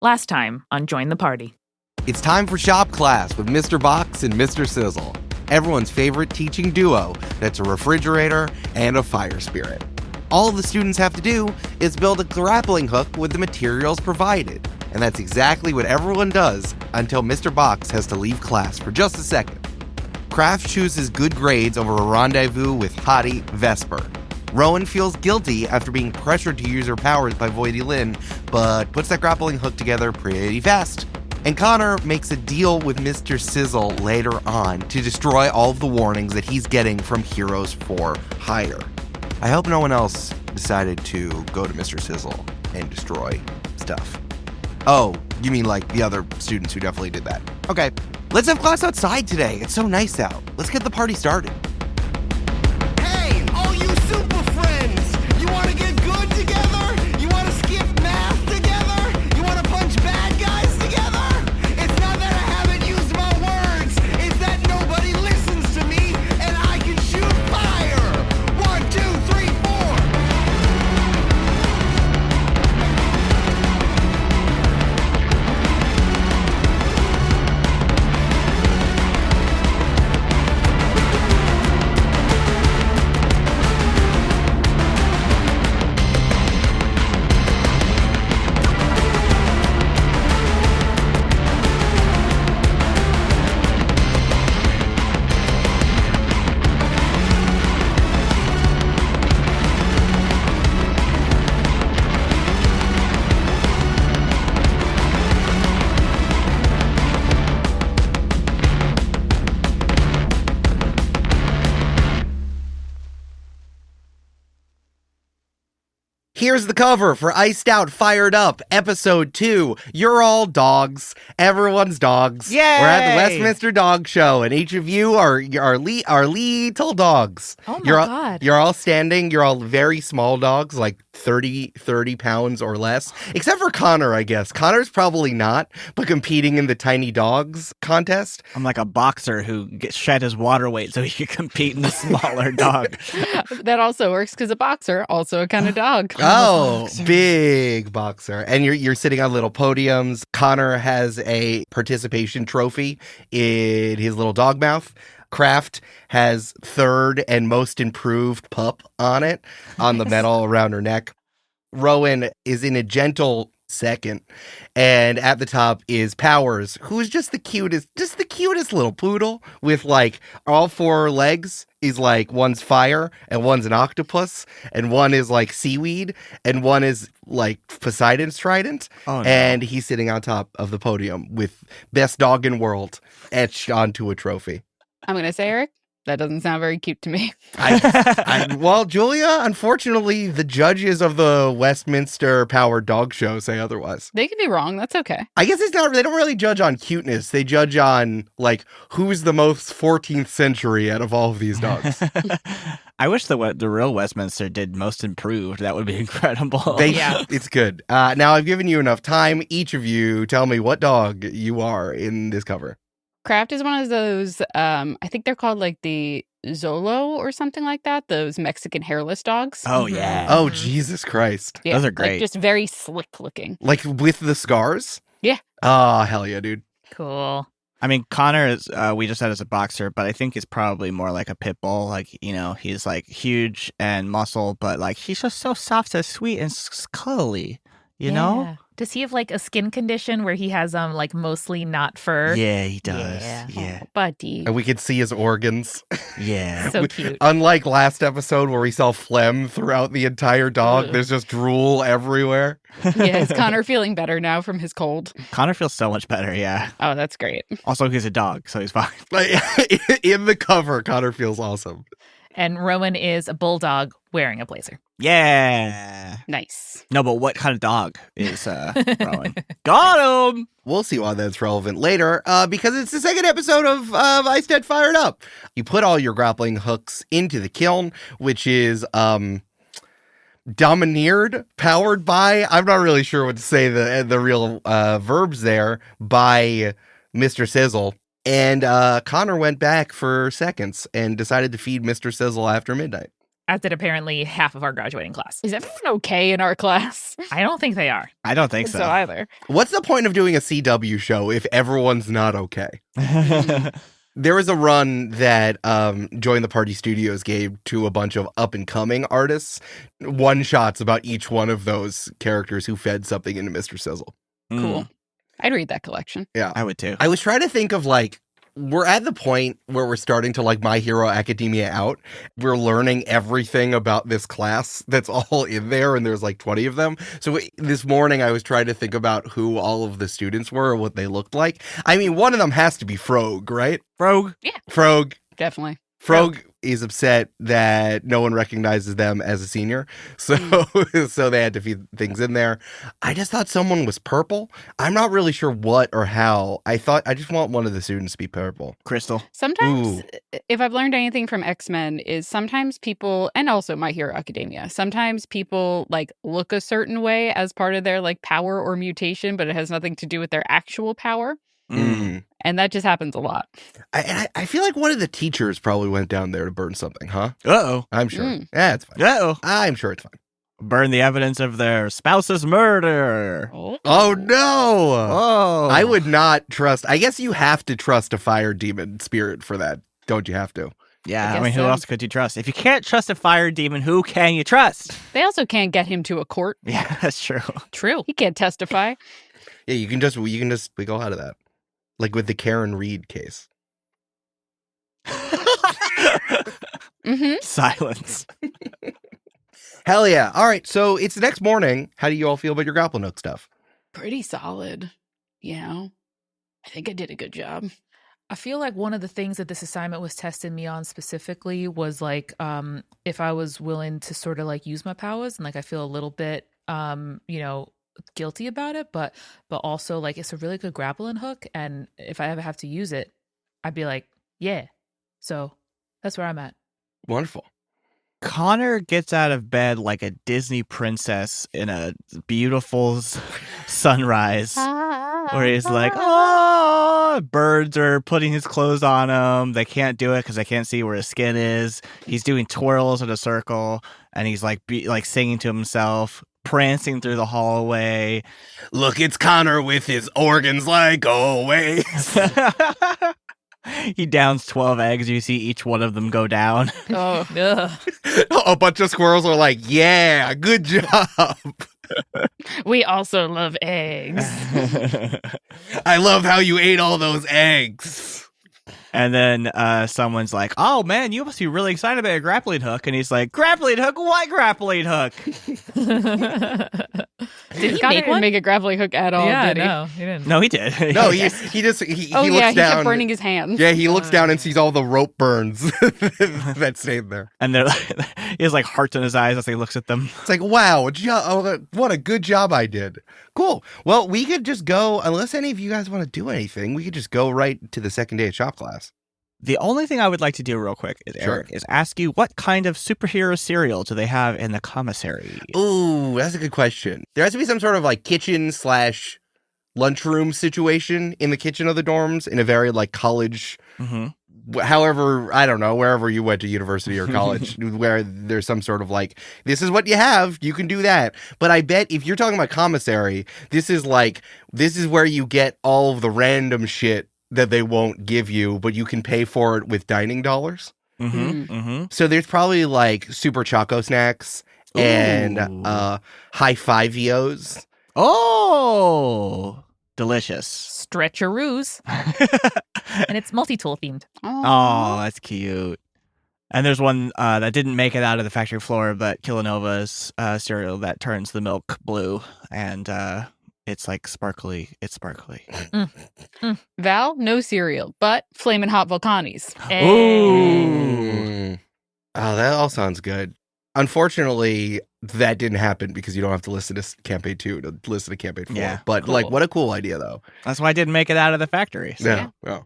Last time on Join the Party. It's time for shop class with Mr. Box and Mr. Sizzle, everyone's favorite teaching duo that's a refrigerator and a fire spirit. All the students have to do is build a grappling hook with the materials provided, and that's exactly what everyone does until Mr. Box has to leave class for just a second. Kraft chooses good grades over a rendezvous with hottie Vesper. Rowan feels guilty after being pressured to use her powers by Voidy Lynn, but puts that grappling hook together pretty fast. And Connor makes a deal with Mr. Sizzle later on to destroy all of the warnings that he's getting from Heroes for Hire. I hope no one else decided to go to Mr. Sizzle and destroy stuff. Oh, you mean like the other students who definitely did that. Okay, let's have class outside today. It's so nice out. Let's get the party started. Hey, all you super friends! You want to get good together? You want to skip math together? You want to punch bad guys together? It's not that I haven't used my words. It's that nobody listens to me and I can shoot fire. 1, 2, 3, 4. Here's the cover for Iced Out Fired Up, Episode 2. You're all dogs. Everyone's dogs. Yay! We're at the Westminster Dog Show, and each of you are little dogs. Oh my God. You're all standing. You're all very small dogs, like 30 pounds or less. Except for Connor, I guess. Connor's probably not, but competing in the tiny dogs contest. I'm like a boxer who gets shed his water weight so he can compete in the smaller dog. That also works because a boxer, also a kind of dog. Oh, big boxer. And you're sitting on little podiums. Connor has a participation trophy in his little dog mouth. Kraft has third and most improved pup on it, on the medal around her neck. Rowan is in a gentle second. And at the top is Powers, who is just the cutest little poodle with like all four legs. Is like one's fire and one's an octopus and one is like seaweed and one is like Poseidon's trident. Oh, no. And he's sitting on top of the podium with best dog in world etched onto a trophy. I'm going to say, Eric, that doesn't sound very cute to me. Well, Julia, unfortunately, the judges of the Westminster Powered Dog Show say otherwise. They could be wrong. That's okay. I guess they don't really judge on cuteness. They judge on, like, who's the most 14th century out of all of these dogs. I wish the real Westminster did most improved. That would be incredible. It's good. Now, I've given you enough time. Each of you tell me what dog you are in this cover. Kraft is one of those, I think they're called like the Zolo or something like that. Those Mexican hairless dogs. Oh, yeah. Oh, Jesus Christ. Yeah, those are great. Like just very slick looking. Like with the scars? Yeah. Oh, hell yeah, dude. Cool. I mean, Connor is, we just said as a boxer, but I think he's probably more like a pit bull. Like, you know, he's like huge and muscle, but like he's just so soft and sweet and cuddly, you know? Does he have like a skin condition where he has like mostly not fur? Yeah, he does. Yeah. Oh, buddy. And we could see his organs. Yeah. So cute. Unlike last episode where we saw phlegm throughout the entire dog, Ugh. there's just drool everywhere. Yeah, is Connor feeling better now from his cold? Connor feels so much better, yeah. Oh, that's great. Also, he's a dog, so he's fine. Like, in the cover, Connor feels awesome. And Rowan is a bulldog wearing a blazer. Yeah. Nice. No, but what kind of dog is Rowan? Got him! We'll see why that's relevant later, because it's the second episode of Iced Out Fired Up. You put all your grappling hooks into the kiln, which is domineered, powered by, I'm not really sure what to say the real verbs there, by Mr. Sizzle. And Connor went back for seconds and decided to feed Mr. Sizzle after midnight. as did apparently half of our graduating class. Is everyone okay in our class? I don't think they are. I don't think so. either. What's the point of doing a CW show if everyone's not okay? There was a run that Join the Party Studios gave to a bunch of up-and-coming artists, one-shots about each one of those characters who fed something into Mr. Sizzle. Cool. I'd read that collection. Yeah. I would too. I was trying to think of, like, we're at the point where we're starting to, like, My Hero Academia out. We're learning everything about this class that's all in there, and there's, like, 20 of them. So this morning I was trying to think about who all of the students were or what they looked like. I mean, one of them has to be Frog, right? Rogue. Frog. Definitely. Frog is upset that no one recognizes them as a senior, so so they had to feed things in there. I just thought someone was purple. I'm not really sure what or how. I just want one of the students to be purple. Crystal. Sometimes, if I've learned anything from X-Men, is sometimes people, and also My Hero Academia, sometimes people like look a certain way as part of their like power or mutation, but it has nothing to do with their actual power. And that just happens a lot. I feel like one of the teachers probably went down there to burn something, huh? Uh-oh. I'm sure. Yeah, it's fine. Uh-oh. I'm sure it's fine. Burn the evidence of their spouse's murder. Oh, no. Oh. I would not trust. I guess you have to trust a fire demon spirit for that. Don't you have to? Yeah, I I mean, guess who so. else could you trust? If you can't trust a fire demon, who can you trust? They also can't get him to a court. Yeah, that's true. True. He can't testify. Yeah, you can just wiggle out of that. Like with the Karen Reed case. Silence. Hell yeah. All right, so it's the next morning. How do you all feel about your grappling hook stuff? Pretty solid. You know, I think I did a good job. I feel like one of the things that this assignment was testing me on specifically was like if I was willing to sort of like use my powers, and like I feel a little bit guilty about it, but also like it's a really good grappling hook, and if I ever have to use it, I'd be like, yeah. So that's where I'm at. Wonderful. Connor gets out of bed like a Disney princess in a beautiful sunrise where he's like, oh, birds are putting his clothes on him. They can't do it because they can't see where his skin is. He's doing twirls in a circle, and he's like singing to himself, prancing through the hallway. Look, it's Connor with his organs like always. He downs 12 eggs. You see each one of them go down. Oh, Ugh. A bunch of squirrels are like, yeah, good job. we also love eggs. I love how you ate all those eggs. And then someone's like, oh, man, you must be really excited about your grappling hook. And he's like, grappling hook? What grappling hook? Did he Connor make didn't one? make a grappling hook at all, Yeah, did he? no, he didn't. No, he did. No, he looks Oh, yeah, he down. kept burning his hands. Yeah, he looks down and sees all the rope burns that stayed there. And they're like, he has like hearts in his eyes as he looks at them. It's like, wow, what a good job I did. Cool. Well, we could just go, unless any of you guys want to do anything, we could just go right to the second day of shop class. The only thing I would like to do real quick, Eric, is ask you what kind of superhero cereal do they have in the commissary? Ooh, that's a good question. There has to be some sort of like kitchen / lunchroom situation in the kitchen of the dorms in a very like college, however, I don't know, wherever you went to university or college, where there's some sort of like, this is what you have, you can do that. But I bet if you're talking about commissary, this is where you get all of the random shit that they won't give you, but you can pay for it with dining dollars. So there's probably like Super Choco Snacks and High Five-Ios. Oh, delicious. Stretcheroos. And it's multi-tool themed. Oh, that's cute. And there's one that didn't make it out of the factory floor, but Killanova's cereal that turns the milk blue, and it's like sparkly. It's sparkly. Val, no cereal, but Flamin' Hot Volcanis. Ooh. Oh, that all sounds good. Unfortunately, that didn't happen because you don't have to listen to Campaign 2 to listen to Campaign 4. Yeah, but cool. like, what a cool idea, though. That's why I didn't make it out of the factory. So. Yeah.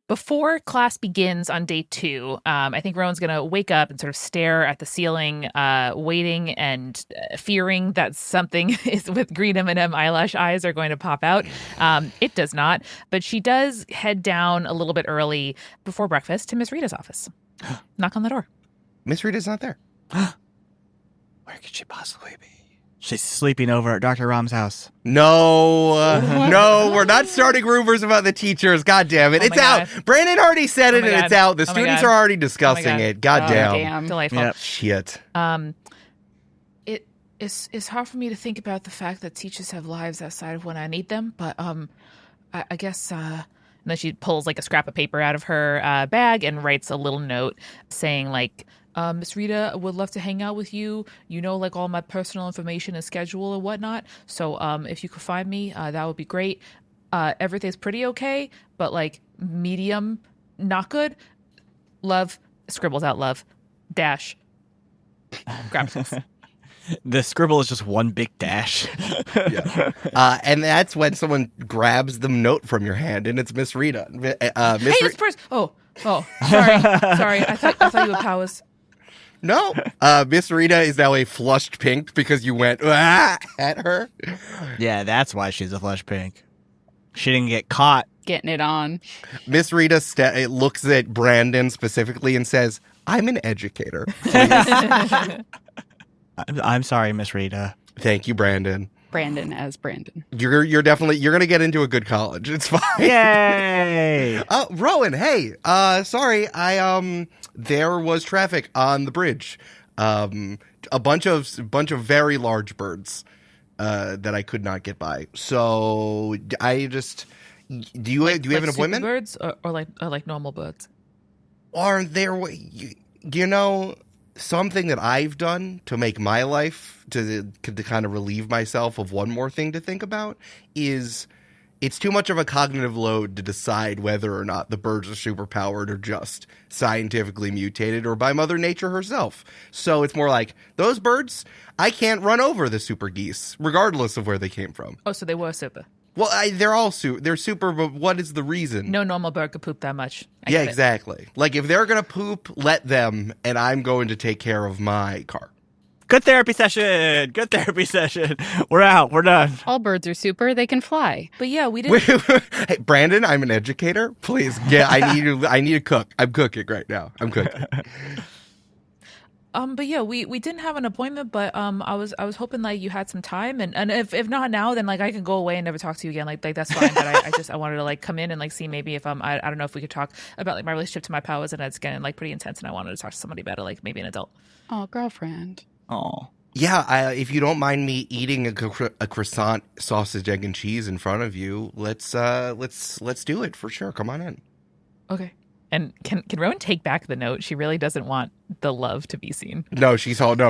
Before class begins on day 2, I think Rowan's going to wake up and sort of stare at the ceiling, waiting and fearing that something is with green M&M eyelash eyes are going to pop out. It does not, but she does head down a little bit early before breakfast to Miss Rita's office. Knock on the door. Miss Rita's not there. Where could she possibly be? She's sleeping over at Dr. Rom's house. No, no, we're not starting rumors about the teachers. God damn it. Oh it's my out. God. Brandon already said it Oh my and it's God. out. The Oh my students God. are already discussing God. it. God damn. Damn. Delightful. Yep. Shit. It's hard for me to think about the fact that teachers have lives outside of when I need them, but I guess and then she pulls like a scrap of paper out of her bag and writes a little note saying like, Miss Rita would love to hang out with you. You know, like all my personal information and schedule and whatnot. So if you could find me, that would be great. Everything's pretty okay, but like medium, not good. Love, scribbles out love, dash, graphics. The scribble is just one big dash. Yeah. And that's when someone grabs the note from your hand and it's Miss Rita. Hey, this person. Oh, sorry. I thought you were powers. No. Miss Rita is now a flushed pink because you went at her. Yeah, that's why she's a flush pink. She didn't get caught. Getting it on. Miss Rita looks at Brandon specifically and says, I'm an educator. I'm sorry, Miss Rita. Thank you, Brandon. Brandon as Brandon. You're definitely going to get into a good college. It's fine. Yay! Rowan, hey. Sorry. There was traffic on the bridge. A bunch of very large birds that I could not get by. So I just do you have an appointment? Birds or like normal birds? Are there something that I've done to make my life to kind of relieve myself of one more thing to think about is it's too much of a cognitive load to decide whether or not the birds are superpowered or just scientifically mutated or by Mother Nature herself. So it's more like those birds, I can't run over the super geese regardless of where they came from. Oh, so they were super. Well, they're super, but what is the reason? No normal bird could poop that much. I Yeah, get it. exactly. Like if they're going to poop, let them, and I'm going to take care of my car. Good therapy session. Good therapy session. We're out. We're done. All birds are super. They can fly. But yeah, we didn't. Hey, Brandon, I'm an educator. Please, I need to cook. I'm cooking right now. I'm cooking. But yeah, we didn't have an appointment, but I was hoping like you had some time, and if not now, then like I can go away and never talk to you again. Like that's fine. But I wanted to like come in and like see maybe if I don't know if we could talk about like my relationship to my powers, and it's getting like pretty intense, and I wanted to talk to somebody about it, like maybe an adult. Oh, girlfriend. Oh. Yeah, if you don't mind me eating a croissant, sausage, egg, and cheese in front of you, let's do it for sure. Come on in. Okay. And can Rowan take back the note? She really doesn't want the love to be seen. No,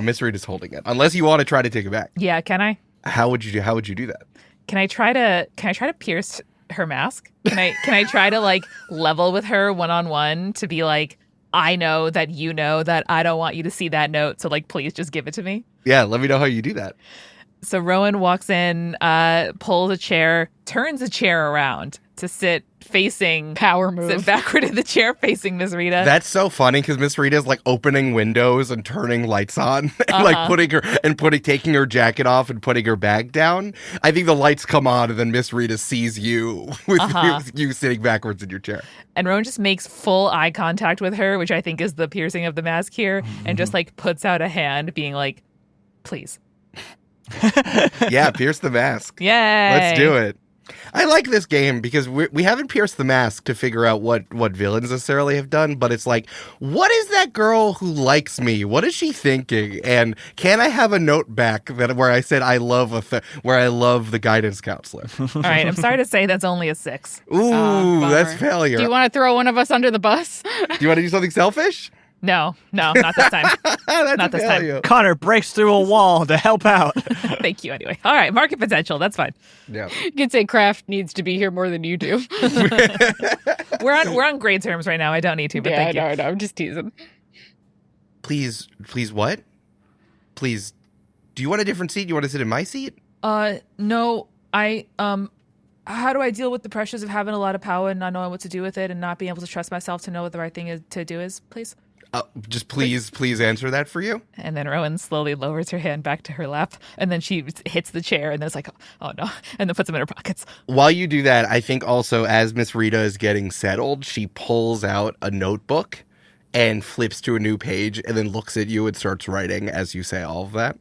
Miss Rita's holding it. Unless you want to try to take it back. Yeah, can I? How would you do that? Can I try to pierce her mask? Can I try to like level with her one-on-one to be like, I know that you know that I don't want you to see that note, so like please just give it to me. Yeah, let me know how you do that. So Rowan walks in, pulls a chair, turns a chair around to sit Power move. sit backward in the chair facing Miss Rita. That's so funny because Miss Rita's like opening windows and turning lights on, and like taking her jacket off and putting her bag down. I think the lights come on, and then Miss Rita sees you with you sitting backwards in your chair. And Rowan just makes full eye contact with her, which I think is the piercing of the mask here, and just like puts out a hand, being like, "Please." Yeah, pierce the mask. Yay! Let's do it. I like this game because we haven't pierced the mask to figure out what villains necessarily have done, but it's like, what is that girl who likes me? What is she thinking? And can I have a note back where I said I love the guidance counselor? All right, I'm sorry to say that's only a 6. Ooh, bummer. that's failure. Do you want to throw one of us under the bus? Do you want to do something selfish? No, not this time. That's Not a this time. failure. Connor breaks through a wall to help out. Thank you anyway. All right, market potential. That's fine. Yeah. You could say Kraft needs to be here more than you do. We're on great terms right now. I don't need to, but Yeah, thank you. I know. I'm just teasing. Please what? Please, do you want a different seat? You want to sit in my seat? No, I how do I deal with the pressures of having a lot of power and not knowing what to do with it and not being able to trust myself to know what the right thing to do is, please? Just please answer that for you. And then Rowan slowly lowers her hand back to her lap, and then she hits the chair, and then it's like, oh no, and then puts them in her pockets. While you do that, I think also as Miss Rita is getting settled, she pulls out a notebook and flips to a new page and then looks at you and starts writing as you say all of that.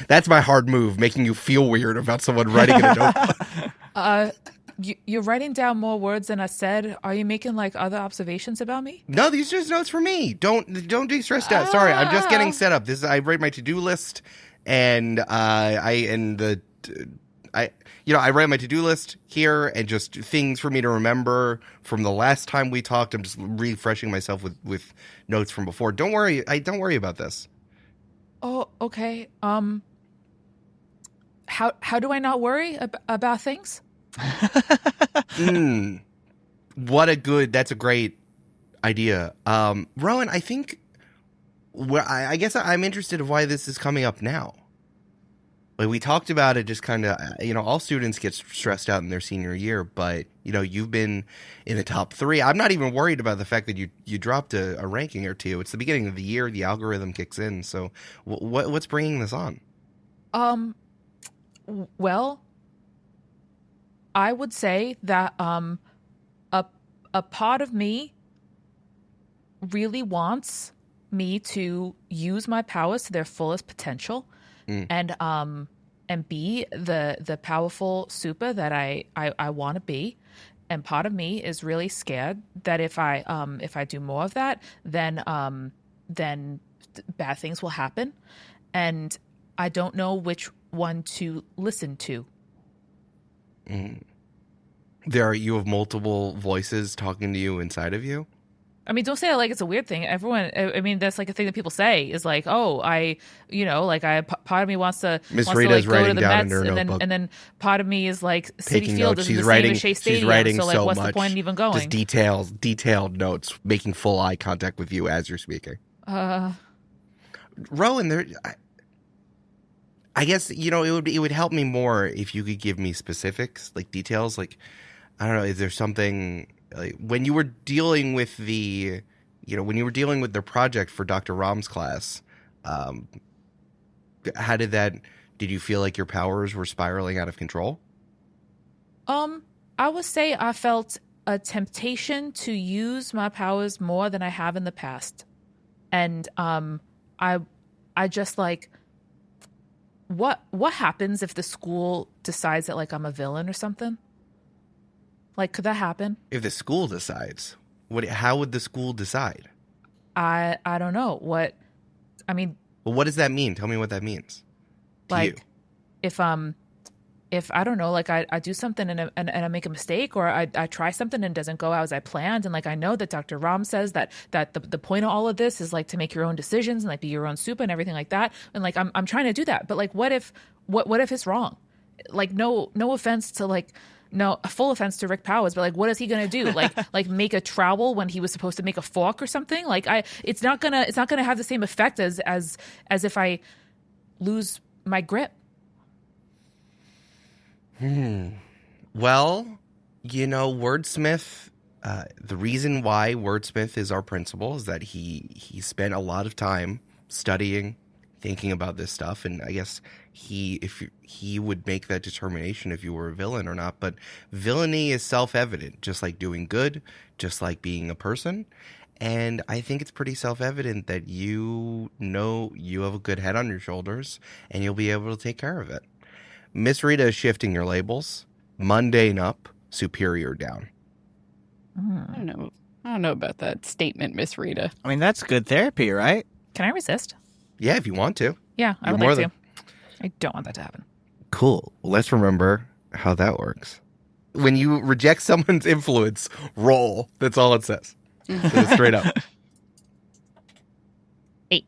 That's my hard move, making you feel weird about someone writing in a notebook. You're writing down more words than I said. Are you making like other observations about me? No, these are just notes for me. Don't be stressed out. Sorry, I'm just getting set up. I write my to-do list, and I write my to-do list here, and just things for me to remember from the last time we talked. I'm just refreshing myself with notes from before. Don't worry. Don't worry about this. Oh, okay. How do I not worry about things? That's a great idea. Rowan, I think, I guess I'm interested in why this is coming up now. Like, we talked about it, just kind of, all students get stressed out in their senior year, but, you've been in the top 3. I'm not even worried about the fact that you dropped a ranking or 2. It's the beginning of the year. The algorithm kicks in. So what's bringing this on? Well, I would say that a part of me really wants me to use my powers to their fullest potential, and be the powerful super that I want to be. And part of me is really scared that if I do more of that, then bad things will happen, and I don't know which one to listen to. You have multiple voices talking to you inside of you? I mean, don't say it like it's a weird thing. Everyone, I mean, that's like a thing that people say is like, oh, part of me wants to, Miss wants Rita's to like go to writing the down in Mets, her and notebook. then part of me is like, City Taking Field notes. isn't She's the writing. same as Shea She's Stadium, writing so like, so what's much. the point in even going? Just detailed notes, making full eye contact with you as you're speaking. Rowan, I guess it would help me more if you could give me specifics, like details. Like, I don't know, is there something like when you were dealing with the project for Dr. Ram's class? How did that? Did you feel like your powers were spiraling out of control? I would say I felt a temptation to use my powers more than I have in the past, and I just like. What happens if the school decides that like I'm a villain or something? Like, could that happen? If the school decides, how would the school decide? I don't know. Well, what does that mean? Tell me what that means. Like, if I don't know, like I do something and I make a mistake, or I try something and it doesn't go out as I planned, and like I know that Dr. Ram says that the point of all of this is like to make your own decisions and like be your own soup and everything like that, and like I'm trying to do that, but like what if it's wrong? Like no offense to like. No, a full offense to Rick Powers, but like, what is he gonna do? Like make a trowel when he was supposed to make a fork or something? Like, it's not gonna have the same effect as if I lose my grip. Well, Wordsmith. The reason why Wordsmith is our principal is that he spent a lot of time studying, thinking about this stuff, and I guess if he would make that determination if you were a villain or not. But villainy is self-evident, just like doing good, just like being a person. And I think it's pretty self-evident that you have a good head on your shoulders and you'll be able to take care of it. Miss Rita is shifting your labels. Mundane up, superior down. I don't know about that statement, Miss Rita. I mean, that's good therapy, right? Can I resist? Yeah, if you want to. Yeah, I would like to. I don't want that to happen. Cool. Well, let's remember how that works. When you reject someone's influence, roll. That's all it says. Straight up. 8.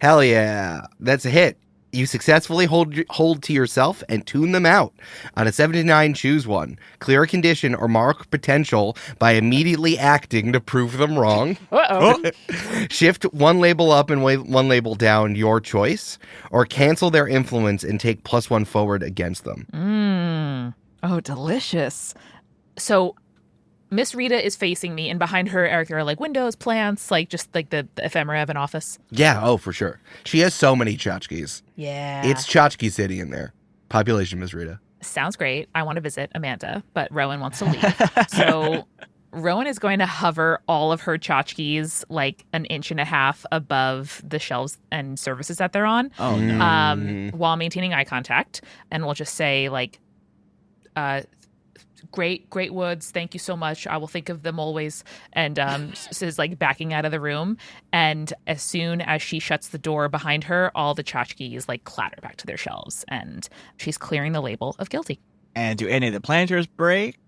Hell yeah. That's a hit. You successfully hold to yourself and tune them out. On a 7 to 9, choose one. Clear a condition or mark potential by immediately acting to prove them wrong. Uh-oh. Shift one label up and one label down, your choice. Or cancel their influence and take +1 forward against them. Oh, delicious. So Miss Rita is facing me, and behind her, Eric, there are like windows, plants, like just like the ephemera of an office. Yeah, oh, for sure. She has so many tchotchkes. Yeah. It's Tchotchke City in there. Population, Miss Rita. Sounds great. I want to visit Amanda, but Rowan wants to leave. So Rowan is going to hover all of her tchotchkes like an inch and a half above the shelves and surfaces that they're on, Oh no. while maintaining eye contact, and we'll just say like, great woods, thank you so much, I will think of them always, and is like backing out of the room, and as soon as she shuts the door behind her, all the tchotchkes like clatter back to their shelves, and she's clearing the label of guilty. And do any of the planters break?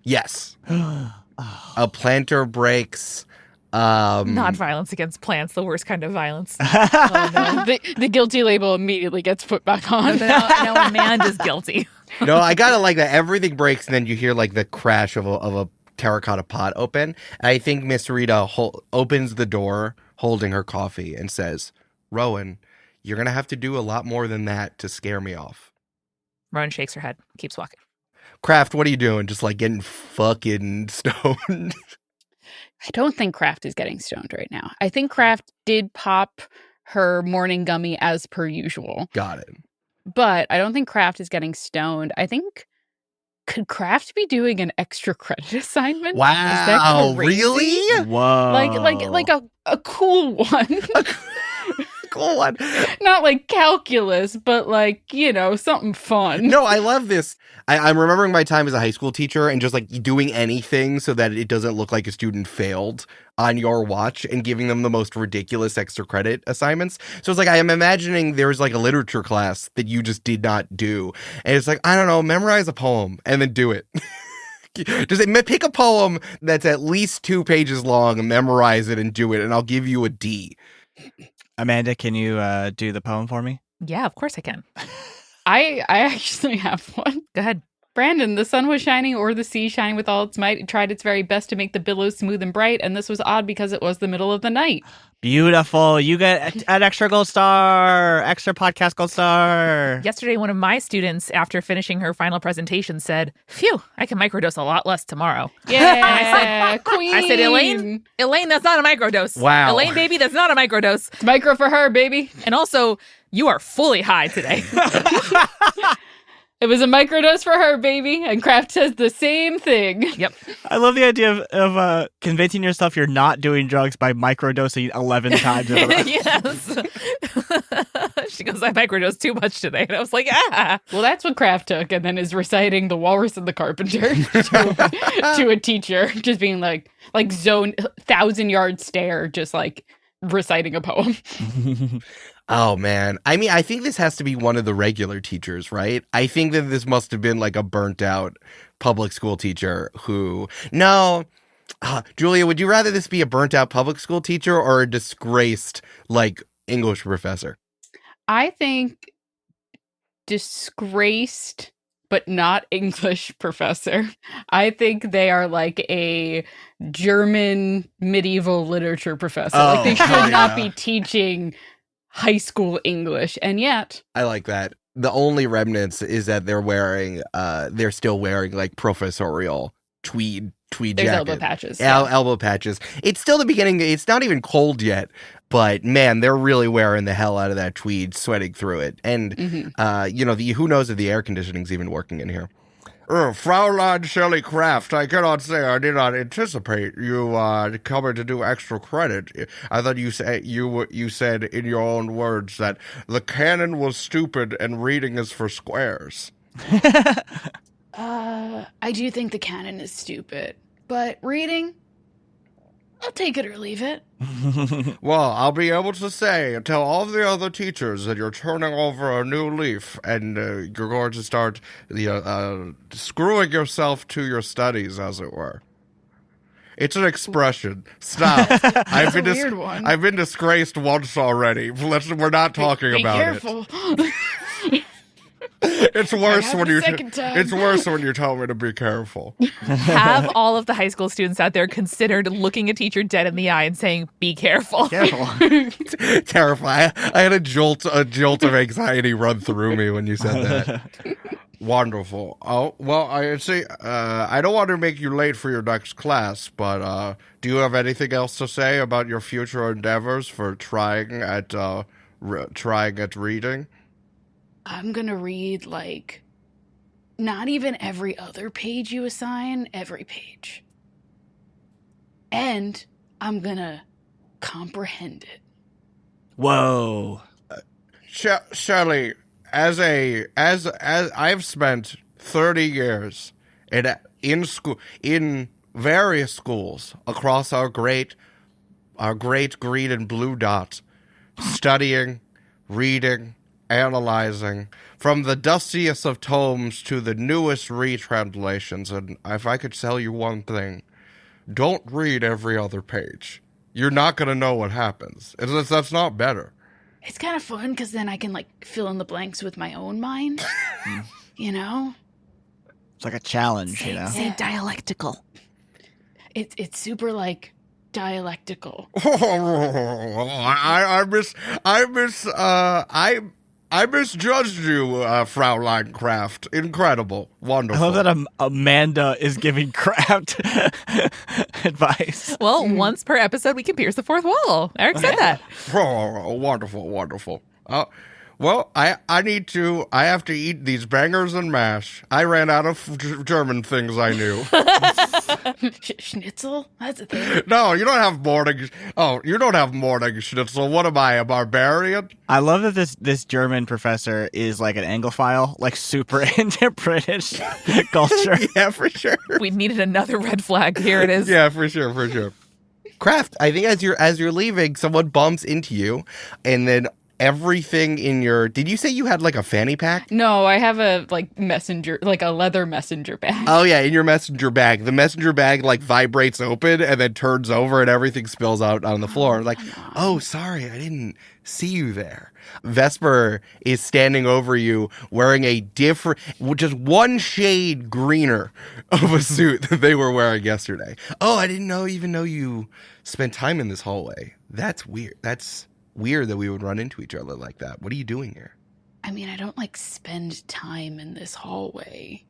Yes. A planter breaks. Not violence against plants, the worst kind of violence. Oh, no. The guilty label immediately gets put back on. Now Amanda's guilty. No, I gotta like that. Everything breaks, and then you hear like the crash of a terracotta pot open. And I think Miss Rita opens the door, holding her coffee, and says, "Rowan, you're gonna have to do a lot more than that to scare me off." Rowan shakes her head, keeps walking. Kraft, what are you doing? Just like getting fucking stoned? I don't think Kraft is getting stoned right now. I think Kraft did pop her morning gummy as per usual. Got it. But I don't think Kraft is getting stoned. I think, could Kraft be doing an extra credit assignment? Wow, Is that crazy? really? Whoa. Like a cool one. Cool one. Not like calculus, but like, something fun. No, I love this. I'm remembering my time as a high school teacher and just like doing anything so that it doesn't look like a student failed on your watch and giving them the most ridiculous extra credit assignments. So it's like I am imagining there's like a literature class that you just did not do. And it's like, I don't know, memorize a poem and then do it. Just pick a poem that's at least 2 pages long and memorize it and do it, and I'll give you a D. Amanda, can you do the poem for me? Yeah, of course I can. I actually have one. Go ahead. Brandon, the sun was shining o'er the sea, shining with all its might. It tried its very best to make the billows smooth and bright, and this was odd because it was the middle of the night. Beautiful. You get an extra gold star, extra podcast gold star. Yesterday, one of my students, after finishing her final presentation, said, "Phew, I can microdose a lot less tomorrow." Yeah, queen. I said, Elaine, that's not a microdose. Wow. Elaine, baby, that's not a microdose. It's micro for her, baby. And also, you are fully high today. It was a microdose for her, baby. And Kraft says the same thing. Yep. I love the idea of convincing yourself you're not doing drugs by microdosing 11 times. Yes. She goes, I microdosed too much today. And I was like, ah. Well, that's what Kraft took, and then is reciting The Walrus and the Carpenter to a teacher, just being like zone 1,000-yard stare, just like reciting a poem. Oh, man. I mean, I think this has to be one of the regular teachers, right? I think that this must have been like a burnt out public school teacher who... No. Julia, would you rather this be a burnt out public school teacher or a disgraced, like, English professor? I think disgraced, but not English professor. I think they are like a German medieval literature professor. Like they should not be teaching high school English, and yet I like that. The only remnants is that they're still wearing like professorial tweed there's jacket. elbow patches. Elbow patches. It's still the beginning. It's not even cold yet, but man, they're really wearing the hell out of that tweed, sweating through it. And who knows if the air conditioning's even working in here. Fraulein Shelley Kraft, I cannot say I did not anticipate you coming to do extra credit. I thought you said in your own words that the canon was stupid and reading is for squares. I do think the canon is stupid, but reading, I'll take it or leave it. Well, I'll be able to tell all the other teachers that you're turning over a new leaf and you're going to start screwing yourself to your studies, as it were. It's an expression. Stop. I've been weird one. I've been disgraced once already. We're not talking Be about careful. it. It's worse when you. second time. It's worse when you tell me to be careful. Have all of the high school students out there considered looking a teacher dead in the eye and saying, "Be careful." Terrifying. I had a jolt of anxiety run through me when you said that. Wonderful. Oh, well, I see. I don't want to make you late for your next class, but do you have anything else to say about your future endeavors for trying at reading? I'm gonna read not even every other page you assign, every page. and I'm gonna comprehend it. Whoa. Shelley, as I've spent 30 years in various schools across our great green and blue dot, studying, reading, analyzing, from the dustiest of tomes to the newest retranslations. And if I could tell you one thing, don't read every other page. You're not going to know what happens. That's not better. It's kind of fun because then I can like fill in the blanks with my own mind. You know? It's like a challenge, you know? Say dialectical. It's super like dialectical. I misjudged you, Fraulein Kraft. Incredible. Wonderful. I love that Amanda is giving Kraft advice. Well, once per episode, we can pierce the fourth wall. Eric said that. Oh, wonderful. Well, I have to eat these bangers and mash. I ran out of German things I knew. Schnitzel? That's a thing. No, you don't have morning. Oh, you don't have morning schnitzel. What am I, a barbarian? I love that this German professor is like an Anglophile, like super into British culture. Yeah, for sure. We needed another red flag. Here it is. Yeah, for sure. Kraft, I think as you're leaving, someone bumps into you, and then everything in your... Did you say you had like a fanny pack? No, I have a like messenger, like a leather messenger bag. Oh yeah, in your messenger bag. The messenger bag like vibrates open and then turns over and everything spills out on the floor. Like, oh, sorry, I didn't see you there. Vesper is standing over you wearing a different, just one shade greener of a suit that they were wearing yesterday. Oh, I didn't even know you spent time in this hallway. That's weird. That's weird that we would run into each other like that. What are you doing here? I mean, I don't like spend time in this hallway.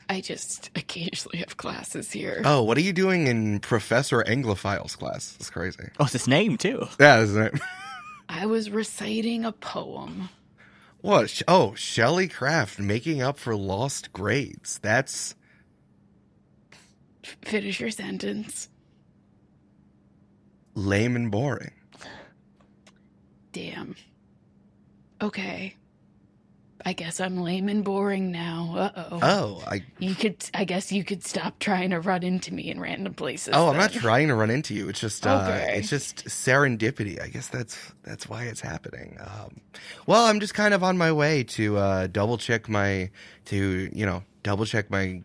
I just occasionally have classes here. Oh, what are you doing in Professor Anglophile's class? That's crazy. Oh, it's his name too. Yeah, isn't it? I was reciting a poem. What? Oh, Shelley Kraft making up for lost grades. That's... Finish your sentence. Lame and boring. Damn. Okay. I guess I'm lame and boring now. Uh-oh. Oh, I guess you could stop trying to run into me in random places. Oh, I'm then. not trying to run into you. It's just Okay. it's just serendipity. I guess that's why it's happening. Well, I'm just kind of on my way to double check my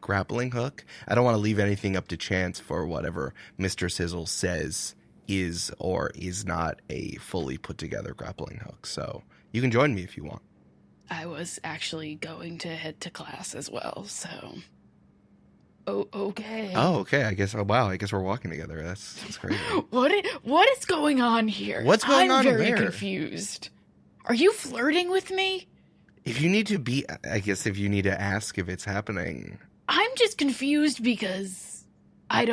grappling hook. I don't want to leave anything up to chance for whatever Mr. Sizzle says is or is not a fully put together grappling hook. So you can join me if you want. I was actually going to head to class as well, so... Oh, okay. Oh, okay. I guess we're walking together. That's crazy. What is going on here? What's going on I'm very where? confused. Are you flirting with me? If you need to ask if it's happening. I'm just confused because I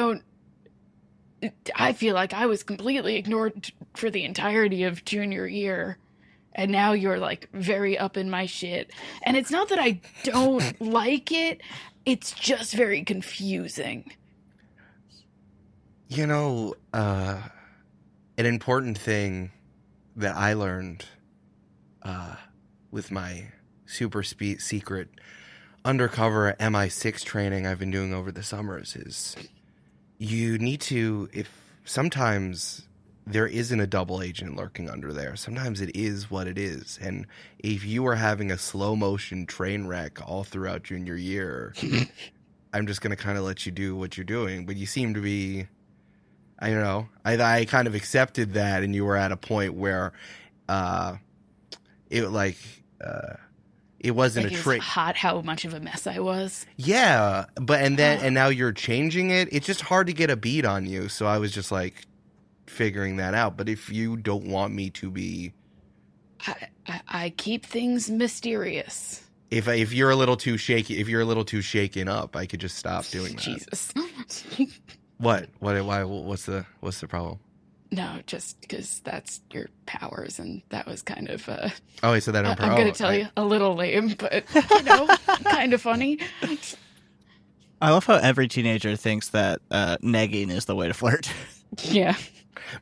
feel like I was completely ignored for the entirety of junior year. And now you're like very up in my shit. And it's not that I don't like it. It's just very confusing. You know, an important thing that I learned with my super secret undercover MI6 training I've been doing over the summers is you need to, if sometimes there isn't a double agent lurking under there. Sometimes it is what it is. And if you are having a slow motion train wreck all throughout junior year, I'm just going to kind of let you do what you're doing. But you seem to be, I don't know, I kind of accepted that, and you were at a point where it wasn't like a it trick. was hot how much of a mess I was. Yeah, but and now you're changing it. It's just hard to get a beat on you. So I was just like figuring that out. But if you don't want me to be, I keep things mysterious. If you're a little too shaky, if you're a little too shaken up, I could just stop doing that. Jesus. What? Why? What's the problem? No, just because that's your powers, and that was kind of. Oh, I said that on purpose. I'm going to tell you a little lame, but kind of funny. I love how every teenager thinks that negging is the way to flirt. Yeah.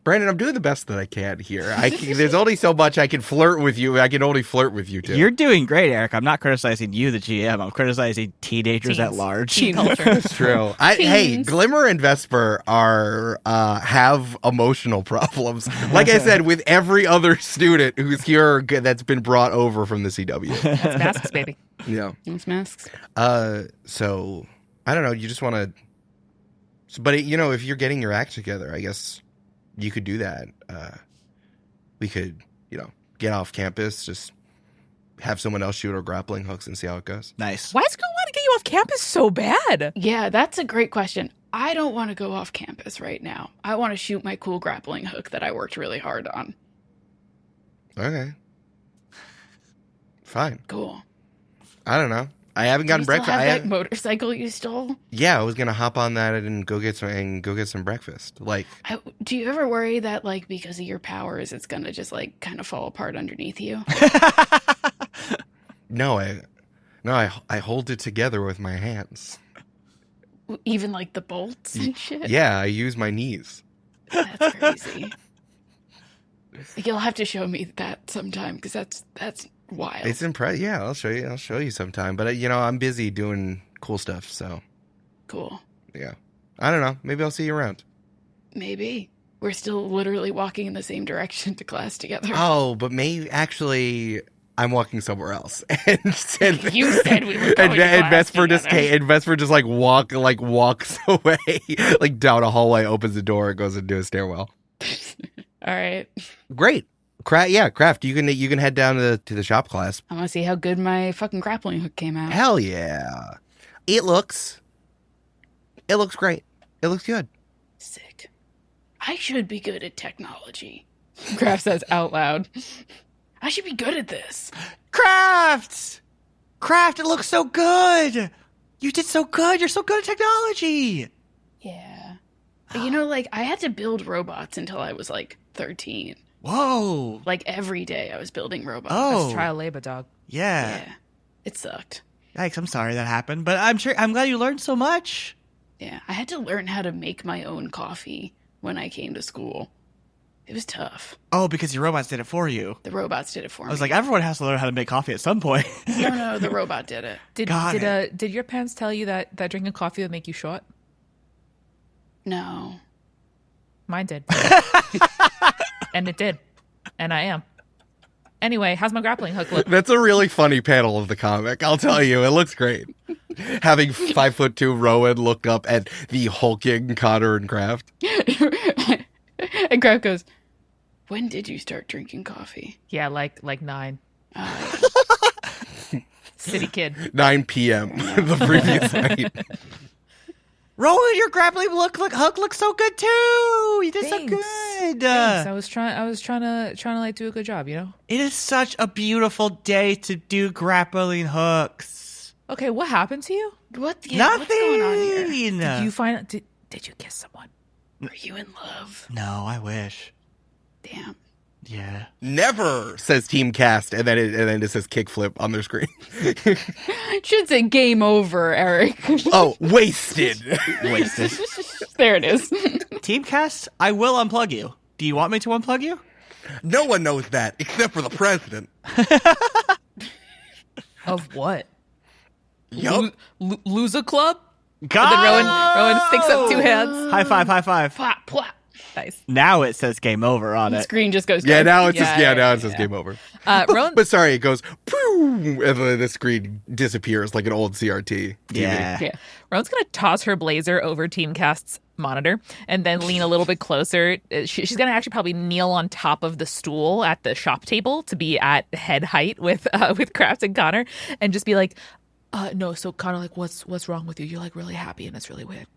Brandon, I'm doing the best that I can here. There's only so much I can flirt with you. I can only flirt with you, too. You're doing great, Eric. I'm not criticizing you, the GM. I'm criticizing teenagers at large. Teen culture. It's true. Hey, Glimmer and Vesper are have emotional problems. Like I said, with every other student who's here that's been brought over from the CW. That's masks, baby. Yeah. It's masks. So I don't know. You just want to, but if you're getting your act together, I guess you could do that. We could, get off campus, just have someone else shoot our grappling hooks and see how it goes. Nice. Why does school want to get you off campus so bad? Yeah, that's a great question. I don't want to go off campus right now. I want to shoot my cool grappling hook that I worked really hard on. Okay. Fine. Cool. I don't know. I haven't gotten breakfast. Have that motorcycle you stole? Yeah, I was gonna hop on that and go get some breakfast. Like, do you ever worry that because of your powers, it's gonna just kind of fall apart underneath you? No, I hold it together with my hands. Even the bolts and shit. Yeah, I use my knees. That's crazy. You'll have to show me that sometime because that's wild. It's impressive. Yeah, I'll show you sometime. But I'm busy doing cool stuff. So cool. Yeah, I don't know. Maybe I'll see you around. Maybe we're still literally walking in the same direction to class together. Oh, but maybe actually, I'm walking somewhere else. and you said we were going to class Vesper together. and Vesper just walks away, down a hallway, opens the door, and goes into a stairwell. All right. Great. Craft. You can head down to the shop class. I want to see how good my fucking grappling hook came out. Hell yeah. It looks great. It looks good. Sick. I should be good at technology. Craft says out loud. I should be good at this. Craft, it looks so good. You did so good. You're so good at technology. Yeah. I had to build robots until I was 13. Whoa. Every day I was building robots. Oh. That's trial labor, dog. Yeah. Yeah. It sucked. Yikes, I'm sorry that happened, but I'm glad you learned so much. Yeah. I had to learn how to make my own coffee when I came to school. It was tough. Oh, because your robots did it for you. The robots did it for me. I was like, everyone has to learn how to make coffee at some point. No, the robot did it. Did your parents tell you that drinking coffee would make you short? No. Mine did. And it did. And I am. Anyway, how's my grappling hook look? That's a really funny panel of the comic. I'll tell you, it looks great. Having 5'2" Rowan look up at the hulking Connor and Kraft. And Kraft goes, "When did you start drinking coffee?" Yeah, like 9. City kid. 9 p.m. the previous night. Rowan, your grappling hook looks so good too. You did so Thanks. good. Thanks. I was trying to do a good job, It is such a beautiful day to do grappling hooks. Okay, what happened to you? Nothing. What's going on here? Did you find out? Did you kiss someone? Are you in love? No, I wish. Damn. Yeah. Never, says Team Cast, and then it says kickflip on their screen. Should say game over, Eric. Oh, wasted. Wasted. There it is. Teamcast, I will unplug you. Do you want me to unplug you? No one knows that except for the president. Of what? Yup. Loser club? God! And then Rowan sticks up 2 hands. High five. Plop, plop. Nice. Now it says game over on The it. screen just goes. Yeah, dark. now it says game over. Rowan, But sorry, it goes poof, and then the screen disappears like an old CRT TV. Yeah. Rowan's gonna toss her blazer over Teamcast's monitor and then lean a little bit closer. She's gonna actually probably kneel on top of the stool at the shop table to be at head height with Kraft and Connor, and just be like, "No, so Connor, what's wrong with you? You're really happy, and it's really weird."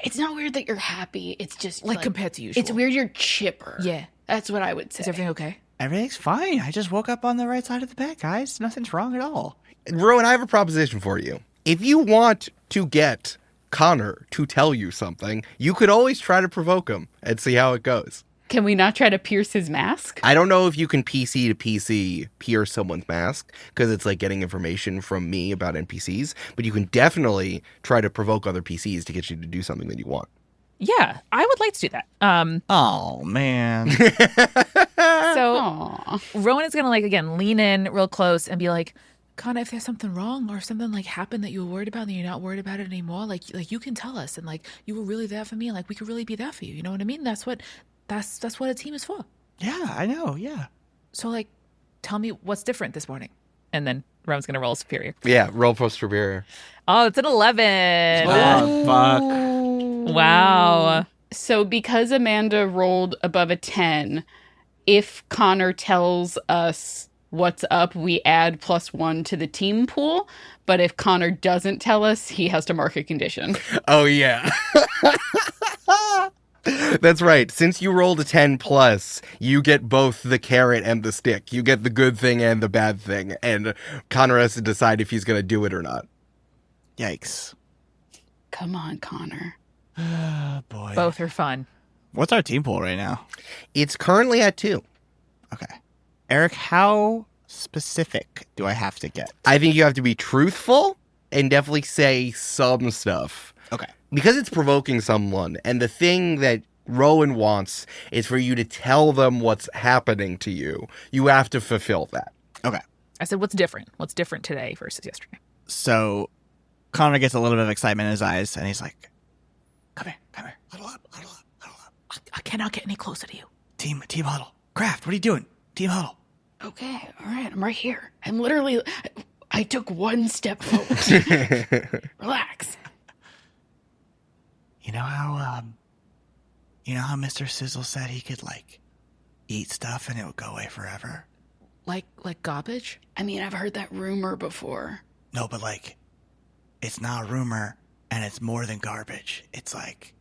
It's not weird that you're happy. It's just compared to usual. It's weird you're chipper. Yeah. That's what I would say. Is everything okay? Everything's fine. I just woke up on the right side of the bed, guys. Nothing's wrong at all. Rowan, I have a proposition for you. If you want to get Connor to tell you something, you could always try to provoke him and see how it goes. Can we not try to pierce his mask? I don't know if you can PC to PC pierce someone's mask because it's like getting information from me about NPCs, but you can definitely try to provoke other PCs to get you to do something that you want. Yeah, I would like to do that. Oh, man. So Aw. Rowan is gonna like again lean in real close and be like, Connor, if there's something wrong or something like happened that you were worried about and you're not worried about it anymore, like you can tell us, and like you were really there for me, and like we could really be there for you. You know what I mean? That's what a team is for. Yeah, I know. Yeah. So like, tell me what's different this morning, and then Rowan's gonna roll superior. Yeah, roll post superior. Oh, it's an 11. Oh, fuck. Wow. So because Amanda rolled above a 10, if Connor tells us what's up, we add +1 to the team pool. But if Connor doesn't tell us, he has to mark a condition. Oh, yeah. That's right. Since you rolled a 10 plus, you get both the carrot and the stick. You get the good thing and the bad thing. And Connor has to decide if he's going to do it or not. Yikes. Come on, Connor. Oh, boy. Both are fun. What's our team pool right now? It's currently at 2. Okay. Eric, how specific do I have to get? I think you have to be truthful and definitely say some stuff. Okay. Because it's provoking someone, and the thing that Rowan wants is for you to tell them what's happening to you. You have to fulfill that. Okay. I said, what's different? What's different today versus yesterday? So Connor gets a little bit of excitement in his eyes, and he's like, come here. Huddle up. I cannot get any closer to you. Team huddle. Craft, what are you doing? Team huddle. Okay, all right, I'm right here. I took one step forward. Relax. You know how Mr. Sizzle said he could, like, eat stuff and it would go away forever? Like garbage? I mean, I've heard that rumor before. No, but, like, it's not a rumor, and it's more than garbage. It's like,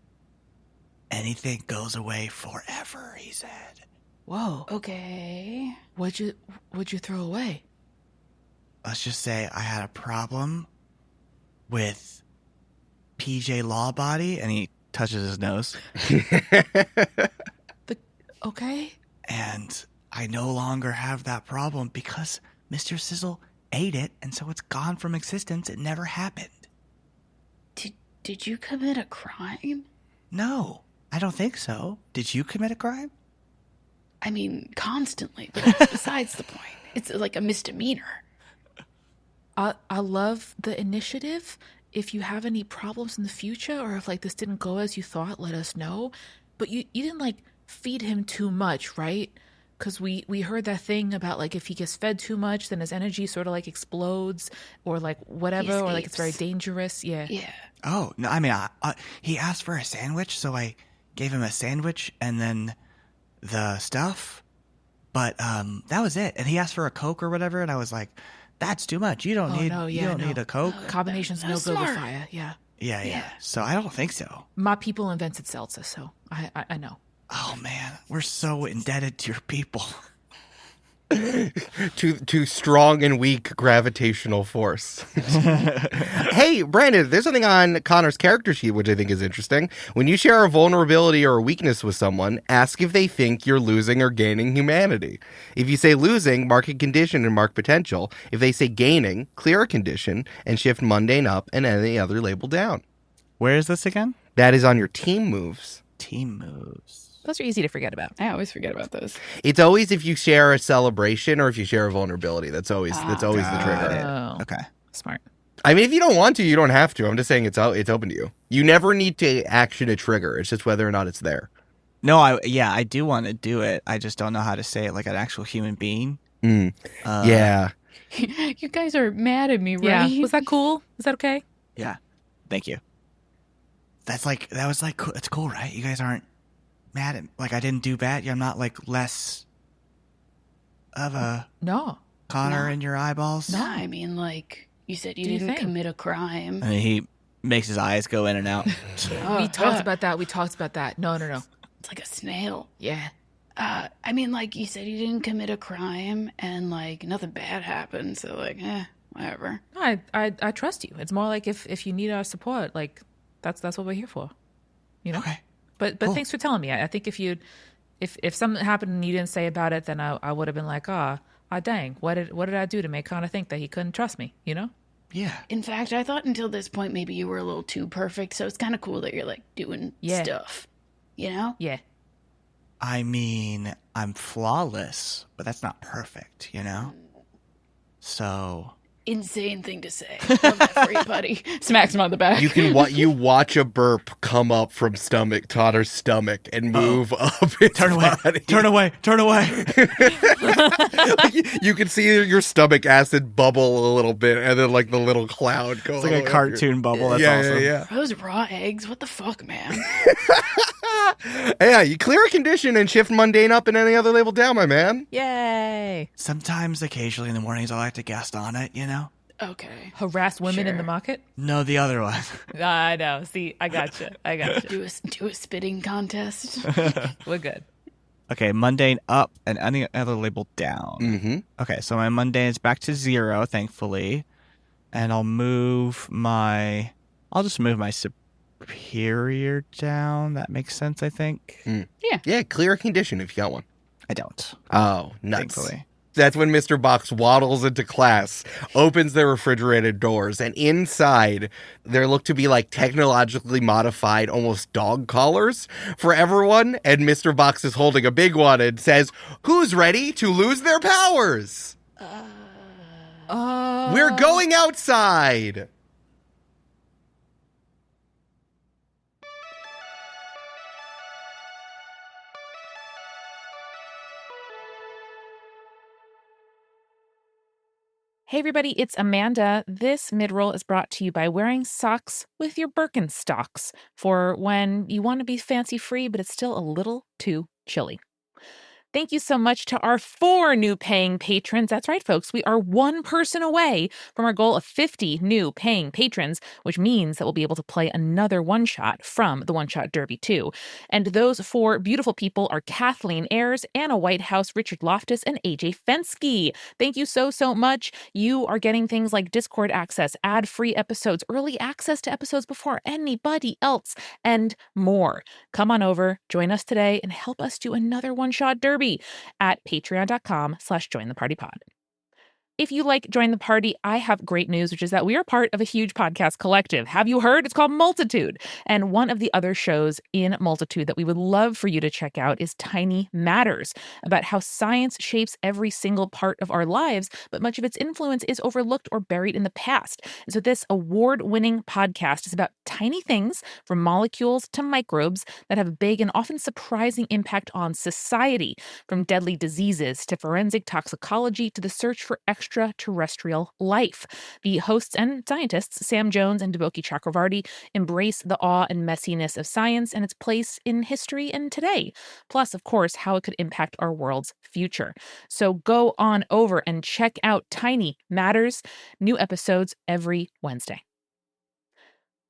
anything goes away forever, he said. Whoa. Okay. What'd you throw away? Let's just say I had a problem with PJ Lawbody, and he touches his nose. Okay. And I no longer have that problem because Mr. Sizzle ate it, and so it's gone from existence. It never happened. Did you commit a crime? No, I don't think so. Did you commit a crime? I mean, constantly, but besides the point. It's like a misdemeanor. I love the initiative. If you have any problems in the future, or if like this didn't go as you thought, let us know. But you didn't like feed him too much, right? Because we heard that thing about like if he gets fed too much, then his energy sort of like explodes or like whatever, or like it's very dangerous. Yeah. Yeah. Oh, no, I mean, he asked for a sandwich, so I gave him a sandwich and then the stuff. But that was it. And he asked for a Coke or whatever, and I was like, that's too much. You don't need a Coke. Combination's no good with fire. Yeah. Yeah. So I don't think so. My people invented seltzer, so I know. Oh, man. We're so indebted to your people. to strong and weak gravitational force. Hey, Brandon, there's something on Connor's character sheet which I think is interesting. When you share a vulnerability or a weakness with someone, ask if they think you're losing or gaining humanity. If you say losing, mark a condition and mark potential. If they say gaining, clear a condition and shift mundane up and any other label down. Where is this again? That is on your team moves. Team moves. Those are easy to forget about. I always forget about those. It's always if you share a celebration or if you share a vulnerability. That's always the trigger. Oh, Okay. smart. I mean, if you don't want to, you don't have to. I'm just saying it's open to you. You never need to action a trigger. It's just whether or not it's there. No, I do want to do it. I just don't know how to say it like an actual human being. Yeah. You guys are mad at me, right? Yeah. Was that cool? Is that okay? Yeah. Thank you. It's cool, right? You guys aren't mad at me. Like, I didn't do bad. I'm not, like, less of a No. Connor in your eyeballs. No, I mean, like, you said you Do you didn't think? commit a crime. And he makes his eyes go in and out. We talked about that. No. It's like a snail. Yeah. I mean, like, you said you didn't commit a crime and, like, nothing bad happened. So, like, whatever. I trust you. It's more like if you need our support, like that's what we're here for. You know? Okay. But Cool. thanks for telling me. I think if you'd If something happened and you didn't say about it, then I would have been like, dang, what did I do to make Connor think that he couldn't trust me? You know? Yeah. In fact, I thought until this point maybe you were a little too perfect, so it's kind of cool that you're like doing stuff. You know? Yeah. I mean, I'm flawless, but that's not perfect, you know? So Insane thing to say. Love that for you, buddy. Smacks him on the back. You can you watch a burp come up from Connor's stomach and move up its turn away, body. turn away, turn away. You can see your stomach acid bubble a little bit, and then like the little cloud go. It's like a cartoon bubble. That's awesome. Yeah. Those raw eggs. What the fuck, man? Yeah, you clear a condition and shift mundane up and any other label down, my man. Yay. Sometimes, occasionally in the mornings, I like to guest on it, you know? Okay. Harass women in the market? No, the other one. I know. See, I gotcha. Do a spitting contest. We're good. Okay, mundane up and any other label down. Mm-hmm. Okay, so my mundane is back to 0, thankfully. And I'll just move my superior down. That makes sense, I think. Yeah, clear a condition if you got one. I don't. Oh, nuts. Thankfully. That's when Mr. Box waddles into class, opens the refrigerated doors, and inside there look to be like technologically modified, almost dog collars for everyone. And Mr. Box is holding a big one and says, "Who's ready to lose their powers? We're going outside." Hey everybody, it's Amanda. This mid-roll is brought to you by wearing socks with your Birkenstocks for when you want to be fancy-free, but it's still a little too chilly. Thank you so much to our 4 new paying patrons. That's right, folks. We are 1 person away from our goal of 50 new paying patrons, which means that we'll be able to play another one-shot from the One-Shot Derby 2. And those 4 beautiful people are Kathleen Ayers, Anna Whitehouse, Richard Loftus, and AJ Fensky. Thank you so much. You are getting things like Discord access, ad-free episodes, early access to episodes before anybody else, and more. Come on over, join us today, and help us do another One-Shot Derby at patreon.com/jointhepartypod. If you like Join the Party, I have great news, which is that we are part of a huge podcast collective. Have you heard? It's called Multitude. And one of the other shows in Multitude that we would love for you to check out is Tiny Matters, about how science shapes every single part of our lives, but much of its influence is overlooked or buried in the past. And so this award-winning podcast is about tiny things, from molecules to microbes, that have a big and often surprising impact on society, from deadly diseases to forensic toxicology to the search for extraterrestrial life. The hosts and scientists, Sam Jones and Deboki Chakravarty, embrace the awe and messiness of science and its place in history and today, plus, of course, how it could impact our world's future. So go on over and check out Tiny Matters, new episodes every Wednesday.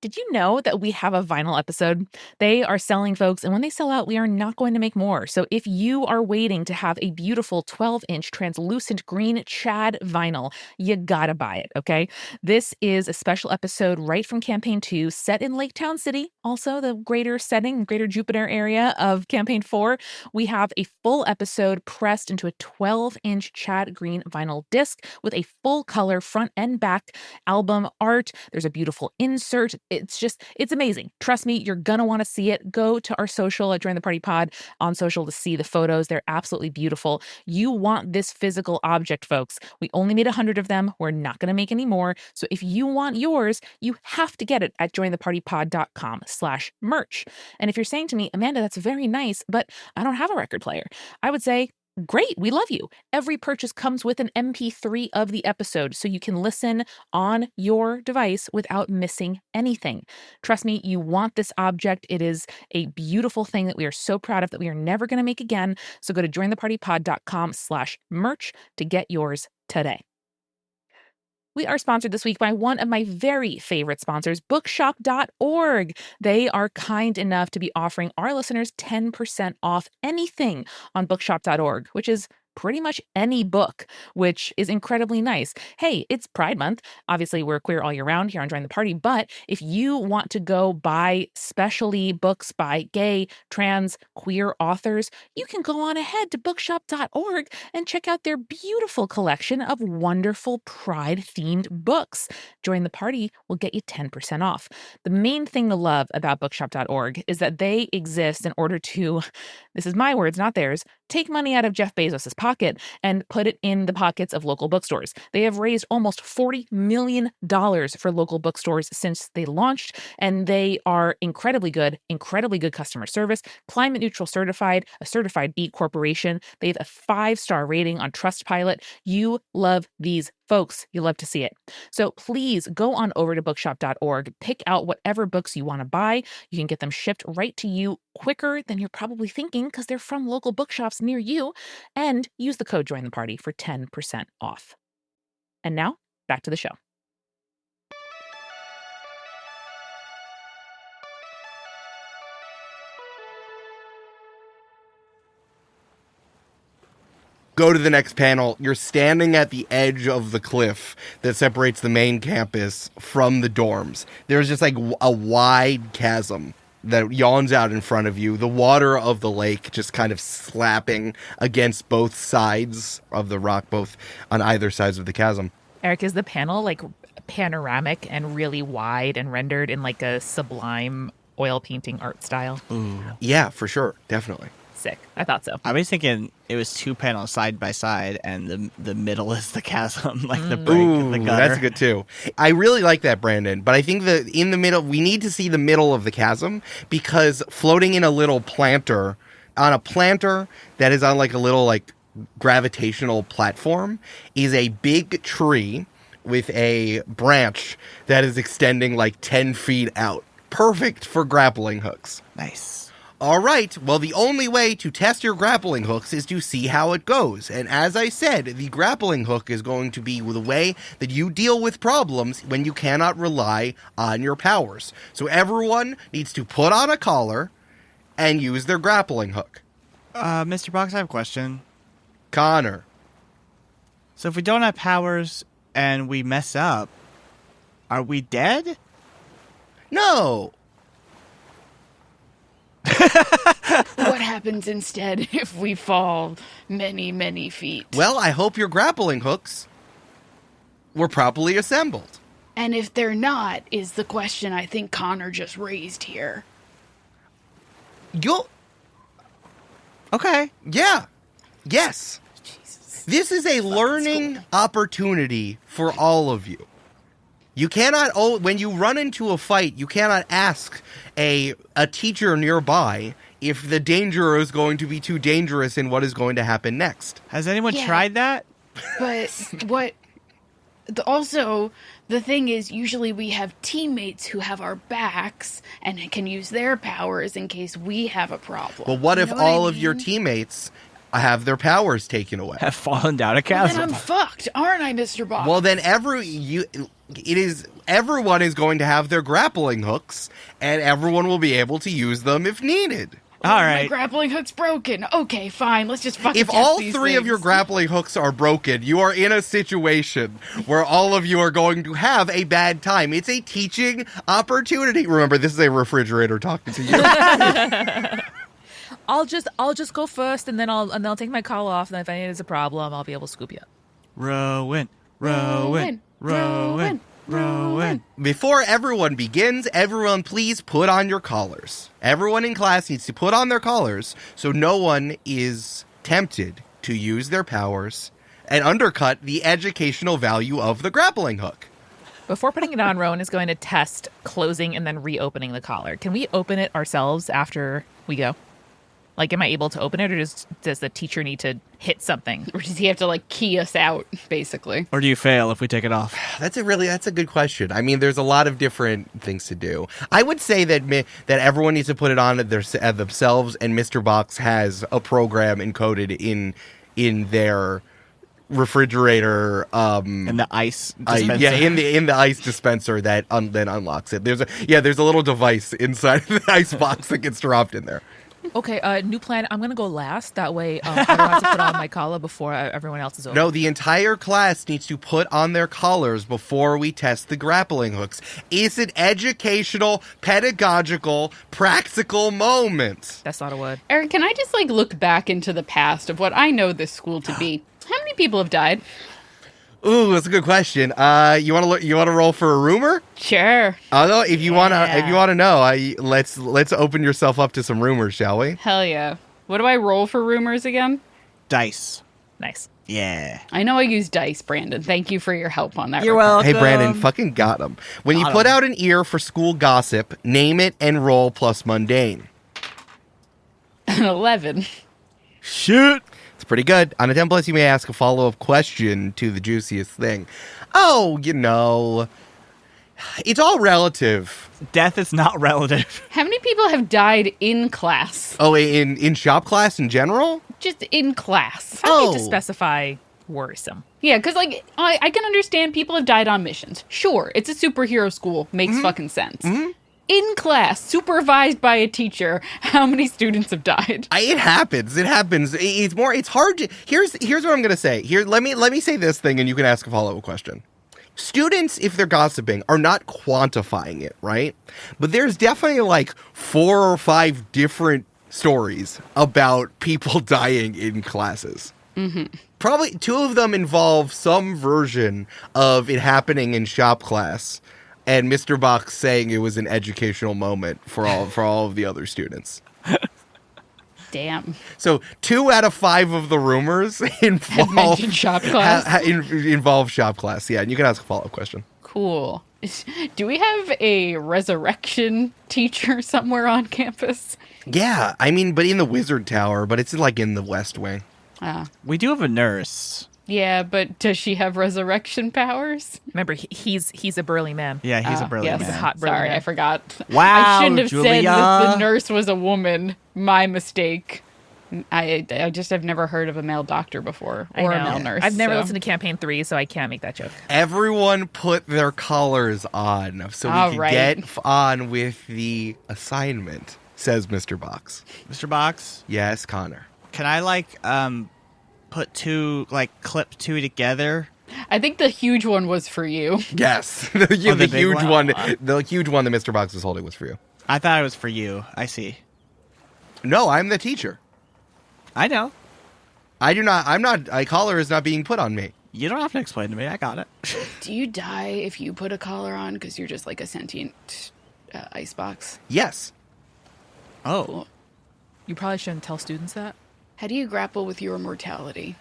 Did you know that we have a vinyl episode? They are selling, folks, and when they sell out, we are not going to make more. So if you are waiting to have a beautiful 12-inch translucent green Chad vinyl, you gotta buy it, okay? This is a special episode right from Camp-Paign 2, set in Lake Town City, also the greater Jupiter area of Camp-Paign 4. We have a full episode pressed into a 12-inch Chad green vinyl disc with a full color front and back album art. There's a beautiful insert. It's amazing. Trust me, you're going to want to see it. Go to our social at Join the Party Pod on social to see the photos. They're absolutely beautiful. You want this physical object, folks. We only made 100 of them. We're not going to make any more. So if you want yours, you have to get it at jointhepartypod.com/merch. And if you're saying to me, Amanda, that's very nice, but I don't have a record player, I would say, great, we love you. Every purchase comes with an MP3 of the episode, so you can listen on your device without missing anything. Trust me, you want this object. It is a beautiful thing that we are so proud of that we are never going to make again. So go to jointhepartypod.com/merch to get yours today. We are sponsored this week by one of my very favorite sponsors, bookshop.org. They are kind enough to be offering our listeners 10% off anything on bookshop.org, which is pretty much any book, which is incredibly nice. Hey, it's Pride Month. Obviously, we're queer all year round here on Join the Party, but if you want to go buy specially books by gay, trans, queer authors, you can go on ahead to bookshop.org and check out their beautiful collection of wonderful Pride-themed books. Join the Party will get you 10% off. The main thing to love about bookshop.org is that they exist in order to, this is my words, not theirs, take money out of Jeff Bezos' pocket and put it in the pockets of local bookstores. They have raised almost $40 million for local bookstores since they launched, and they are incredibly good customer service, climate neutral certified, a certified B Corporation. They have a 5-star rating on Trustpilot. You love these folks. You love to see it. So please go on over to bookshop.org, pick out whatever books you want to buy. You can get them shipped right to you quicker than you're probably thinking because they're from local bookshops near you, and use the code Join the Party for 10% off. And now, back to the show. Go to the next panel. You're standing at the edge of the cliff that separates the main campus from the dorms. There's just like a wide chasm that yawns out in front of you. The water of the lake just kind of slapping against both sides of the rock, both on either sides of the chasm. Eric, is the panel like panoramic and really wide and rendered in like a sublime oil painting art style? Ooh. Yeah, for sure. Definitely. Sick. I thought so. I was thinking it was 2 panels side by side, and the middle is the chasm, like the break in the gutter. That's good too. I really like that, Brandon. But I think that in the middle, we need to see the middle of the chasm, because floating in a little planter, on a planter that is on like a little like gravitational platform, is a big tree with a branch that is extending like 10 feet out. Perfect for grappling hooks. Nice. All right, well, the only way to test your grappling hooks is to see how it goes. And as I said, the grappling hook is going to be the way that you deal with problems when you cannot rely on your powers. So everyone needs to put on a collar and use their grappling hook. Mr. Box, I have a question. Connor. So if we don't have powers and we mess up, are we dead? No. What happens instead if we fall many, many feet? Well, I hope your grappling hooks were properly assembled. And if they're not, is the question I think Connor just raised here. You'll... Okay. Yeah. Yes. Jesus. This is a learning opportunity for all of you. You cannot, when you run into a fight, you cannot ask a teacher nearby if the danger is going to be too dangerous and what is going to happen next. Has anyone tried that? But what... Also, the thing is, usually we have teammates who have our backs and can use their powers in case we have a problem. Well, what You if know all I of your mean? teammates have their powers taken away? Have fallen down a Then chasm. I'm fucked, aren't I, Mr. Bob? Well, then everyone is going to have their grappling hooks, and everyone will be able to use them if needed. All My right. grappling hook's broken. Okay, fine. Let's just fucking If test all these three of things. your grappling hooks are broken, you are in a situation where all of you are going to have a bad time. It's a teaching opportunity. Remember, this is a refrigerator talking to you. I'll just go first, and then I'll take my collar off, and if there's a problem, I'll be able to scoop you up. Rowan, Rowan, Rowan, Rowan. Before everyone begins, everyone please put on your collars. Everyone in class needs to put on their collars so no one is tempted to use their powers and undercut the educational value of the grappling hook. Before putting it on, Rowan is going to test closing and then reopening the collar. Can we open it ourselves after we go? Like, am I able to open it, or does the teacher need to hit something? Or does he have to, like, key us out, basically? Or do you fail if we take it off? That's a good question. I mean, there's a lot of different things to do. I would say that everyone needs to put it on themselves, and Mr. Box has a program encoded in their refrigerator, And the ice dispenser. in the ice dispenser that then unlocks it. There's a little device inside the ice box that gets dropped in there. Okay, new plan. I'm going to go last. That way I don't have to put on my collar before everyone else is over. No, the entire class needs to put on their collars before we test the grappling hooks. It's an educational, pedagogical, practical moment. That's not a word. Eric, can I just like look back into the past of what I know this school to be? How many people have died? Ooh, that's a good question. You want to roll for a rumor? Sure. Although, if you want to know, let's open yourself up to some rumors, shall we? Hell yeah. What do I roll for rumors again? Dice. Nice. Yeah. I know I use dice, Brandon. Thank you for your help on that. You're regard. welcome. Hey, Brandon, fucking got him. When you put out an ear for school gossip, name it and roll plus mundane. An 11. Shoot. It's pretty good. On a 10 plus, you may ask a follow-up question to the juiciest thing. Oh, it's all relative. Death is not relative. How many people have died in class? Oh, in shop class in general? Just in class. I need to specify worrisome. Yeah, because, like, I can understand people have died on missions. Sure, it's a superhero school. Makes fucking sense. In class, supervised by a teacher, how many students have died? It happens. It's hard to... Here's what I'm going to say. Let me say this thing, and you can ask a follow-up question. Students, if they're gossiping, are not quantifying it, right? But there's definitely, like, 4 or 5 different stories about people dying in classes. Probably 2 of them involve some version of it happening in shop class, and Mr. Box saying it was an educational moment for all of the other students. Damn. So 2 out of 5 of the rumors involve mentioned shop class. Involve shop class. Yeah, and you can ask a follow-up question. Cool. Do we have a resurrection teacher somewhere on campus? Yeah, I mean, but in the Wizard Tower, but it's like in the West Wing. We do have a nurse. Yeah, but does she have resurrection powers? Remember, he's a burly man. Yeah, he's a brilliant yes. man. Hot burly Sorry, man. I forgot. Wow, I shouldn't have said that the Julia. nurse was a woman. My mistake. I just have never heard of a male doctor before or a male nurse. I've never listened to Campaign 3, so I can't make that joke. Everyone put their collars on so we All can right. get on with the assignment, says Mr. Box. Mr. Box, Yes, Connor. can I put 2 clip 2 together? I think the huge one was for you. Yes. the big huge one? the huge one that Mr. Box was holding was for you. I thought it was for you. I see. No, I'm the teacher. I know. A collar is not being put on me. You don't have to explain to me. I got it. Do you die if you put a collar on because you're just like a sentient icebox? Yes. Oh. Cool. You probably shouldn't tell students that. How do you grapple with your mortality?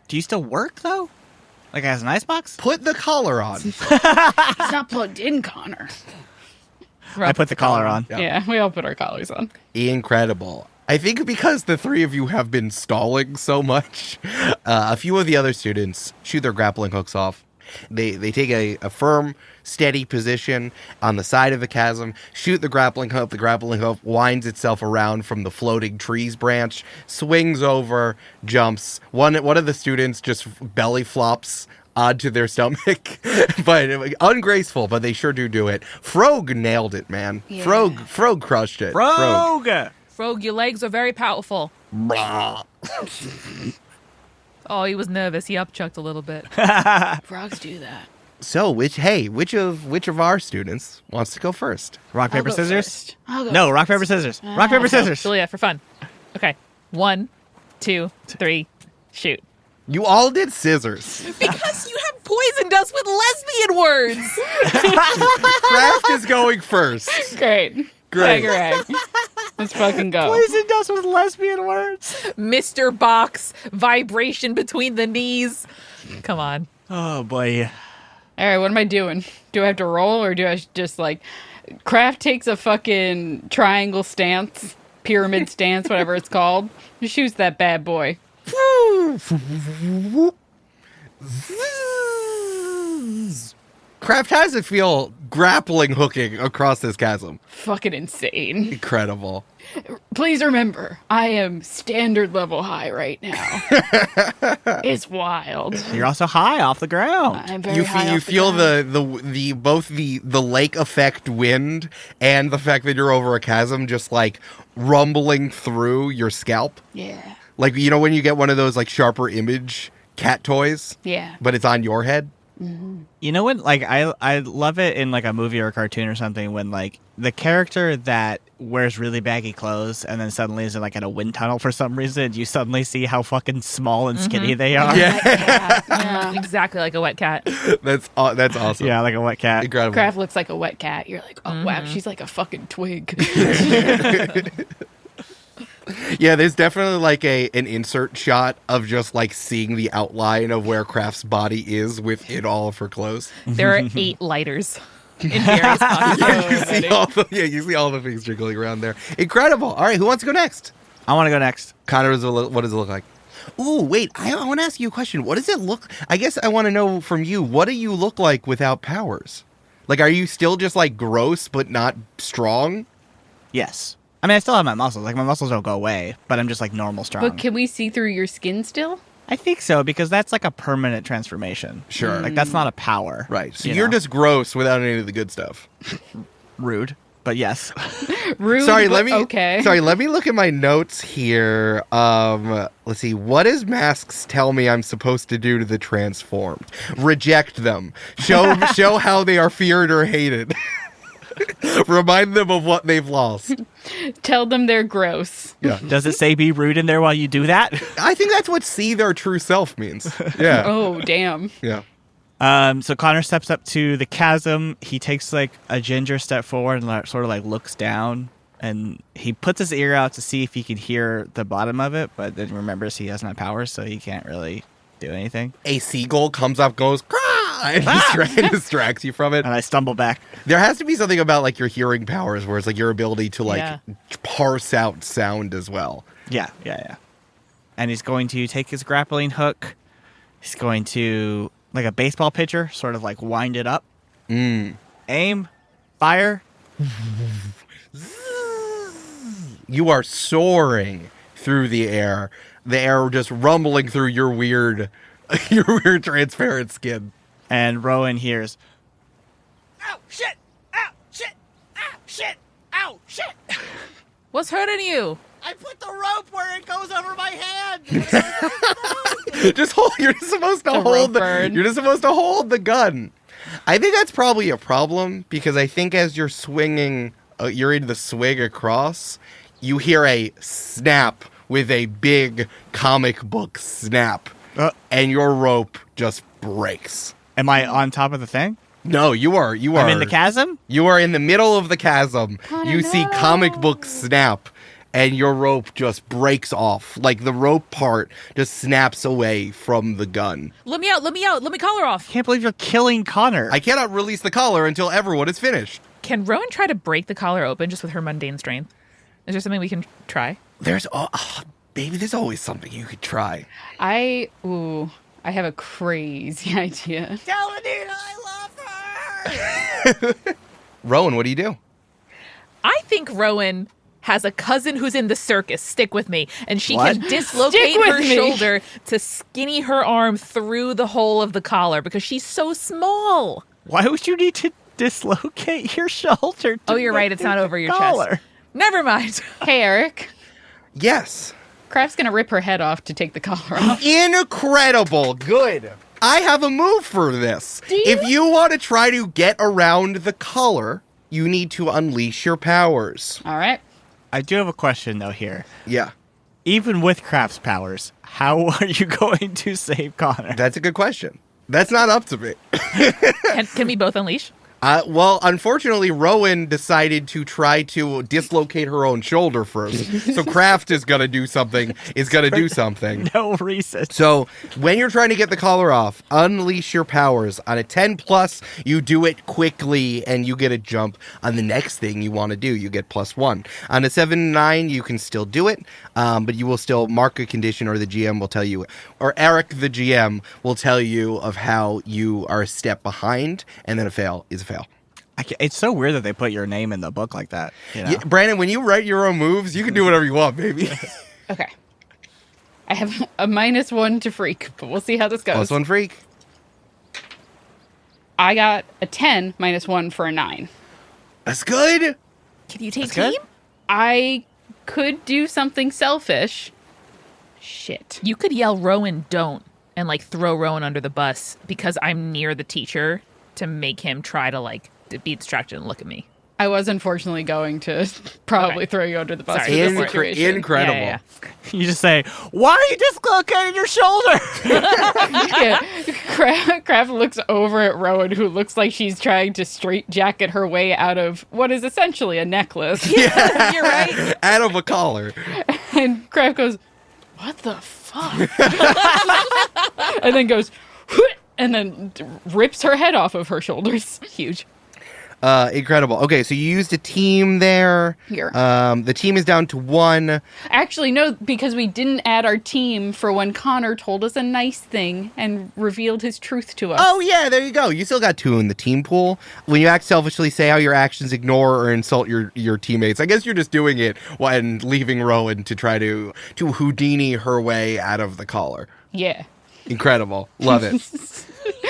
Do you still work, though? Like as an icebox? Put the collar on. It's not plugged in, Connor. I put the collar on. Yeah. Yeah, we all put our collars on. Incredible. I think because the 3 of you have been stalling so much, a few of the other students shoot their grappling hooks off. They take a firm, steady position on the side of the chasm, shoot the grappling hook. The grappling hook winds itself around from the floating trees branch, swings over, jumps. One of the students just belly flops onto their stomach, but ungraceful, but they sure do it. Frog nailed it, man. Yeah. Frog crushed it. Rogue! Frog, your legs are very powerful. Oh, he was nervous. He upchucked a little bit. Frogs do that. So, which of our students wants to go first? Rock, I'll paper, go scissors? first. I'll go No, first. rock, paper, scissors. Rock, paper, scissors. Julia, for fun. Okay. 1, 2, 3, shoot. You all did scissors. Because you have poisoned us with lesbian words. Craft is going first. Great. Great. Right. Let's fucking go. Poisoned us with lesbian words. Mr. Box, vibration between the knees. Come on. Oh, boy. All right, what am I doing? Do I have to roll or do I just Kraft takes a fucking triangle stance, pyramid stance, whatever it's called. He shoots that bad boy. Kraft, how does it feel grappling hooking across this chasm? Fucking insane. Incredible. Please remember, I am standard level high right now. It's wild. You're also high off the ground. I'm very You high feel, you off the feel ground. the both the lake effect wind and the fact that you're over a chasm just like rumbling through your scalp. Yeah. Like, you know when you get one of those like sharper image cat toys, Yeah. but it's on your head? You know when, like, I love it in, like, a movie or a cartoon or something when, like, the character that wears really baggy clothes and then suddenly is, like, in a wind tunnel for some reason, you suddenly see how fucking small and skinny they are. Yeah. Exactly like a wet cat. That's awesome. Yeah, like a wet cat. Incredible. Kraft looks like a wet cat. You're like, oh, wow, she's like a fucking twig. Yeah, there's definitely like an insert shot of just like seeing the outline of where Kraft's body is within all of her clothes. There are 8 lighters in various pockets. You see all the things jiggling around there. Incredible. All right, who wants to go next? I want to go next. Connor, what does it look like? Ooh, wait, I want to ask you a question. What does it look? I guess I want to know from you, what do you look like without powers? Like, are you still just like gross but not strong? Yes. I mean, I still have my muscles. Like, my muscles don't go away, but I'm just, like, normal strong. But can we see through your skin still? I think so, because that's, like, a permanent transformation. Sure. Like, that's not a power. Right. So you you're know? just gross without any of the good stuff. Rude, but yes. Rude, Sorry, but let me okay. Sorry, let me look at my notes here. Let's see. What does masks tell me I'm supposed to do to the transformed? Reject them. Show how they are feared or hated. Remind them of what they've lost. Tell them they're gross. Yeah. Does it say be rude in there while you do that? I think that's what see their true self means. Yeah. Oh, damn. Yeah. So Connor steps up to the chasm. He takes like a ginger step forward and like, sort of like looks down, and he puts his ear out to see if he can hear the bottom of it, but then remembers he doesn't have powers, so he can't really do anything. A seagull comes up, goes, "Craw!" and distracts you from it. And I stumble back. There has to be something about like your hearing powers where it's like your ability to like Yeah. parse out sound as well. Yeah. And he's going to take his grappling hook. He's going to, like a baseball pitcher, sort of like wind it up. Aim. Fire. You are soaring through the air just rumbling through your weird transparent skin. And Rowan hears, Ow, shit! Ow, shit! Ow, shit! Ow, shit! What's hurting you? I put the rope where it goes over my hand! You're just supposed to The hold rope burn. you're just supposed to hold the gun. I think that's probably a problem because I think as you're swinging, you're in the swing across, you hear a snap with a big comic book snap, and your rope just breaks. am I on top of the thing? No, you are. I'm in the chasm? You are in the middle of the chasm. Connor, You see no. comic book snap, and your rope just breaks off. Like the rope part just snaps away from the gun. Let me out. Let me collar off. Can't believe you're killing Connor. I cannot release the collar until everyone is finished. Can Rowan try to break the collar open just with her mundane strength? Is there something we can try? There's baby, there's always something you could try. I have a crazy idea. Tell Anita I love her! Rowan, what do you do? I think Rowan has a cousin who's in the circus. Stick with me. And she What? can dislocate Stick with her me. shoulder to skinny her arm through the hole of the collar because she's so small. Why would you need to dislocate your shoulder? Oh, you're right. It's not over your chest. Never mind. Hey, Eric. Yes. Kraft's gonna rip her head off to take the collar off. Incredible. Good. I have a move for this. If you want to try to get around the collar, you need to unleash your powers. All right. I do have a question, though, here. Yeah. Even with Kraft's powers, how are you going to save Connor? That's a good question. That's not up to me. Can we both unleash? Well, unfortunately, Rowan decided to try to dislocate her own shoulder first. So Kraft is going to do something. No reason. So when you're trying to get the collar off, unleash your powers. On a 10 plus, you do it quickly and you get a jump on the next thing you want to do. You get +1. On a 7-9, you can still do it, but you will still mark a condition, or the GM will tell you, or Eric, the GM, will tell you of how you are a step behind, and then a fail is a fail. It's so weird that they put your name in the book like that. You know? Yeah, Brandon, when you write your own moves, you can do whatever you want, baby. Okay. I have a -1 to freak, but we'll see how this goes. +1 freak. I got a 10 -1 for a 9. That's good. Can you take That's good. team? I could do something selfish. Shit. You could yell Rowan don't and like throw Rowan under the bus because I'm near the teacher to make him try to like be distracted and look at me. I was unfortunately going to probably throw you under the bus. Sorry. For this situation. Incredible. Yeah. You just say, "Why are you dislocating your shoulder?" Yeah. Kraft looks over at Rowan, who looks like she's trying to straitjacket her way out of what is essentially a necklace. Yeah, you're right. Out of a collar. And Kraft goes, "What the fuck?" And then goes, and then rips her head off of her shoulders. Huge. Incredible. Okay, so you used a team there. Here. The team is down to 1. Actually, no, because we didn't add our team for when Connor told us a nice thing and revealed his truth to us. Oh, yeah, there you go. You still got 2 in the team pool. When you act selfishly, say how your actions ignore or insult your teammates. I guess you're just doing it when leaving Rowan to try to Houdini her way out of the collar. Yeah. Incredible. Love it.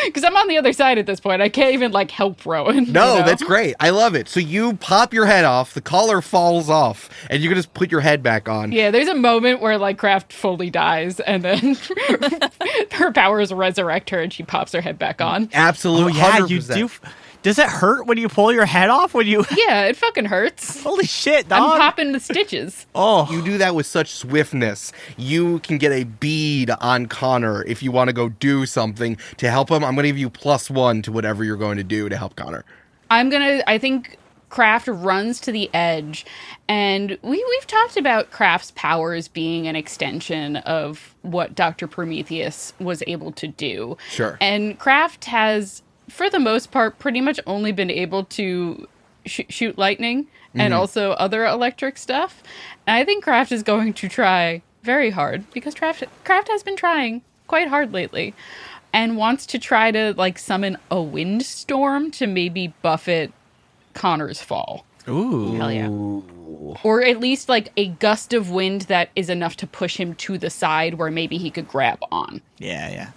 Because I'm on the other side at this point. I can't even, like, help Rowan. No, you know? that's great. I love it. So you pop your head off, the collar falls off, and you can just put your head back on. Yeah, there's a moment where, like, Kraft fully dies, and then her powers resurrect her, and she pops her head back on. Absolutely. Oh, yeah, 100%. you do. Does it hurt when you pull your head off? When you? Yeah, it fucking hurts. Holy shit, dog! I'm popping the stitches. Oh, You do that with such swiftness. You can get a bead on Connor if you want to go do something to help him. I'm going to give you +1 to whatever you're going to do to help Connor. I think Kraft runs to the edge, and we've talked about Kraft's powers being an extension of what Dr. Prometheus was able to do. Sure. And Kraft has, for the most part, pretty much only been able to shoot lightning and also other electric stuff. And I think Kraft is going to try very hard, because Kraft has been trying quite hard lately, and wants to try to like summon a windstorm to maybe buffet Connor's fall. ooh, Hell yeah. Or at least like a gust of wind that is enough to push him to the side where maybe he could grab on. yeah.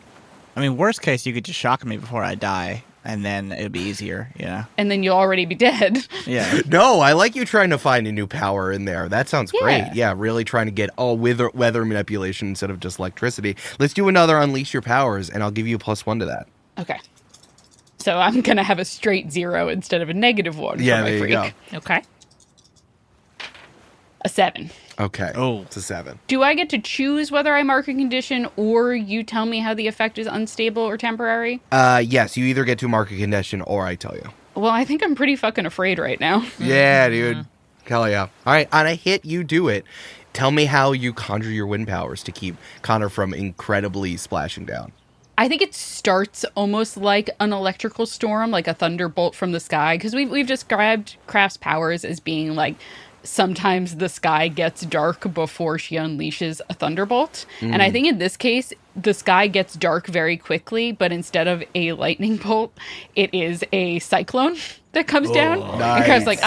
I mean, worst case, you could just shock me before I die, and then it'd be easier. Yeah, And then you'll already be dead. yeah. No, I like you trying to find a new power in there. That sounds great. Yeah. Yeah, really trying to get all weather manipulation instead of just electricity. Let's do another Unleash Your Powers, and I'll give you +1 to that. Okay. So I'm going to have a straight 0 instead of a -1 for Yeah, my there you freak. go. Okay. A 7. Okay. Oh. It's a 7. Do I get to choose whether I mark a condition, or you tell me how the effect is unstable or temporary? Yes, you either get to mark a condition or I tell you. Well, I think I'm pretty fucking afraid right now. Yeah, dude. Hell yeah. All right, on a hit, you do it. Tell me how you conjure your wind powers to keep Connor from incredibly splashing down. I think it starts almost like an electrical storm, like a thunderbolt from the sky, because we've described Kraft's powers as being like, sometimes the sky gets dark before she unleashes a thunderbolt. And I think in this case, the sky gets dark very quickly, but instead of a lightning bolt, it is a cyclone that comes down. And Kraft's like,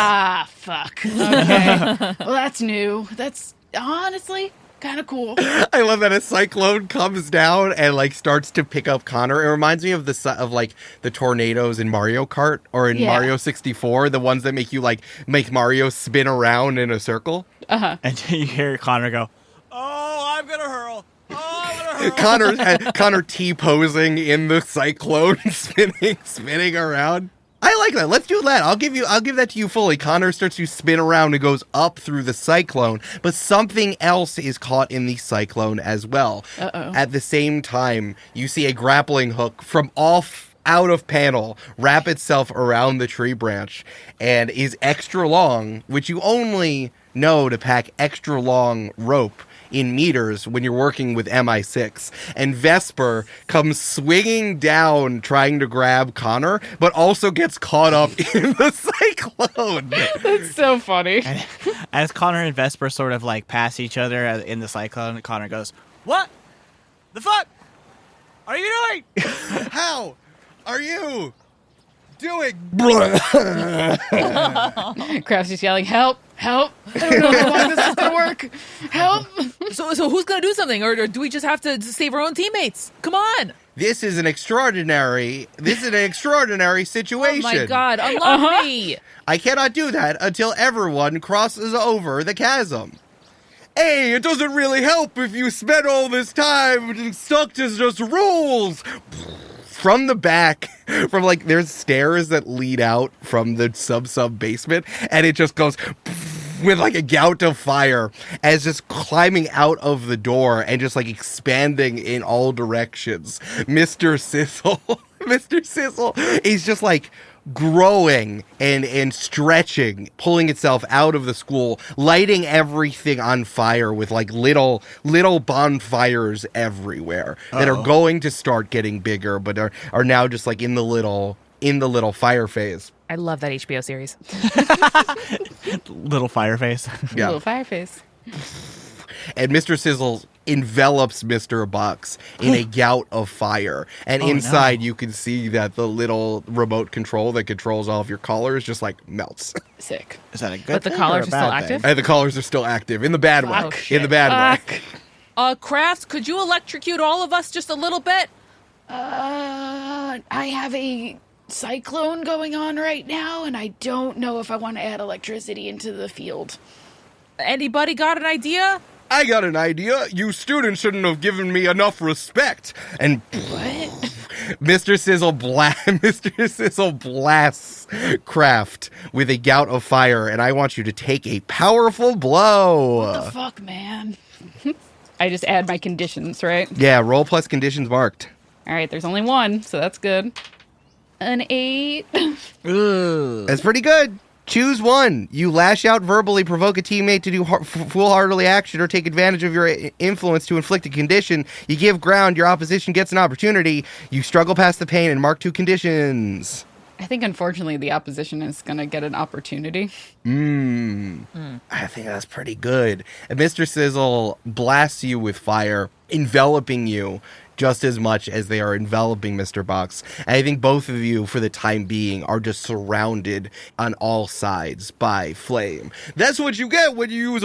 fuck. Okay. Well, that's new. That's honestly kind of cool. I love that a cyclone comes down and like starts to pick up Connor. It reminds me of the tornadoes in Mario Kart or in Yeah. Mario 64, the ones that make Mario spin around in a circle. And you hear Connor go, "Oh, I'm gonna hurl. Oh, I'm gonna hurl." Connor T-posing in the cyclone, spinning around. I like that. Let's do that. I'll give that to you fully. Connor starts to spin around and goes up through the cyclone, but something else is caught in the cyclone as well. Uh-oh. At the same time, you see a grappling hook from off out of panel, wrap itself around the tree branch, and is extra long, which you only know to pack extra long rope in meters when you're working with MI6. And Vesper comes swinging down trying to grab Connor, but also gets caught up in the cyclone. That's so funny. And as Connor and Vesper sort of like pass each other in the cyclone, Connor goes, "What the fuck are you doing?" How are you doing? Kraft's just yelling, "Help! Help! I don't know how long this is gonna work. Help!" So who's gonna do something, or do we just have to save our own teammates? Come on! This is an extraordinary situation. Oh my God! Unlock me! I cannot do that until everyone crosses over the chasm. Hey, it doesn't really help if you spend all this time stuck to just rules. From the back, from like, there's stairs that lead out from the sub basement, and it just goes with like a gout of fire as just climbing out of the door and just like expanding in all directions. Mr. Sizzle, Mr. Sizzle is just like growing and stretching, pulling itself out of the school, lighting everything on fire with like little bonfires everywhere that are going to start getting bigger, but are now just like in the little fire phase. I love that HBO series. Little Fireface. Yeah. Little fireface. And Mr. Sizzle envelops Mr. Box in a gout of fire. And inside you can see that the little remote control that controls all of your collars just like melts. Sick. Is that a good But the thing collars or a are still bad active? thing? And the collars are still active in the bad way. Oh, shit. In the bad way. Crafts, could you electrocute all of us just a little bit? I have a cyclone going on right now, and I don't know if I want to add electricity into the field. Anybody got an idea? I got an idea. You students shouldn't have given me enough respect. And What? Mr. Sizzle blasts Kraft with a gout of fire, and I want you to take a powerful blow. What the fuck, man? I just add my conditions, right? Yeah, roll plus conditions marked. All right, there's only one, so that's good. An 8. Ooh. That's pretty good. Choose one. You lash out verbally, provoke a teammate to do foolhardily action, or take advantage of your influence to inflict a condition. You give ground, your opposition gets an opportunity. You struggle past the pain and mark 2 conditions. I think, unfortunately, the opposition is going to get an opportunity. I think that's pretty good. And Mr. Sizzle blasts you with fire, enveloping you just as much as they are enveloping Mr. Box. And I think both of you, for the time being, are just surrounded on all sides by flame. That's what you get when you use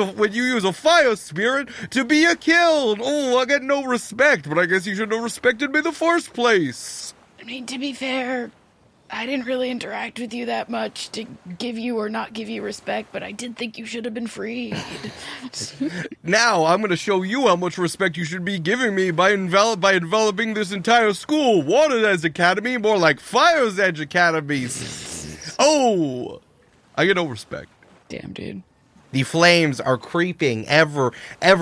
a fire spirit to be a kill. Oh, I get no respect, but I guess you should have respected me in the first place. I mean, to be fair, I didn't really interact with you that much to give you or not give you respect, but I did think you should have been freed. Now I'm going to show you how much respect you should be giving me by enveloping this entire school. Water's Edge Academy, more like Fire's Edge Academies. Oh, I get no respect. Damn, dude. The flames are creeping ever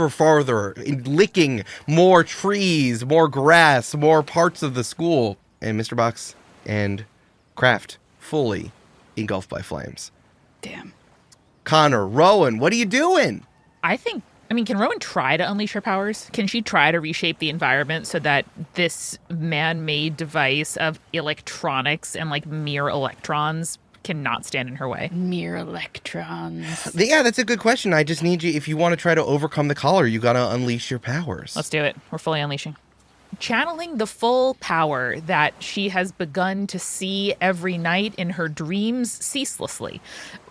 farther, licking more trees, more grass, more parts of the school. And Mr. Box and Kraft fully engulfed by flames. Damn. Connor, Rowan, what are you doing? Can Rowan try to unleash her powers? Can she try to reshape the environment so that this man-made device of electronics and like mere electrons cannot stand in her way? Mere electrons. Yeah, that's a good question. I just need you, if you want to try to overcome the collar, you got to unleash your powers. Let's do it. We're fully unleashing. Channeling the full power that she has begun to see every night in her dreams ceaselessly,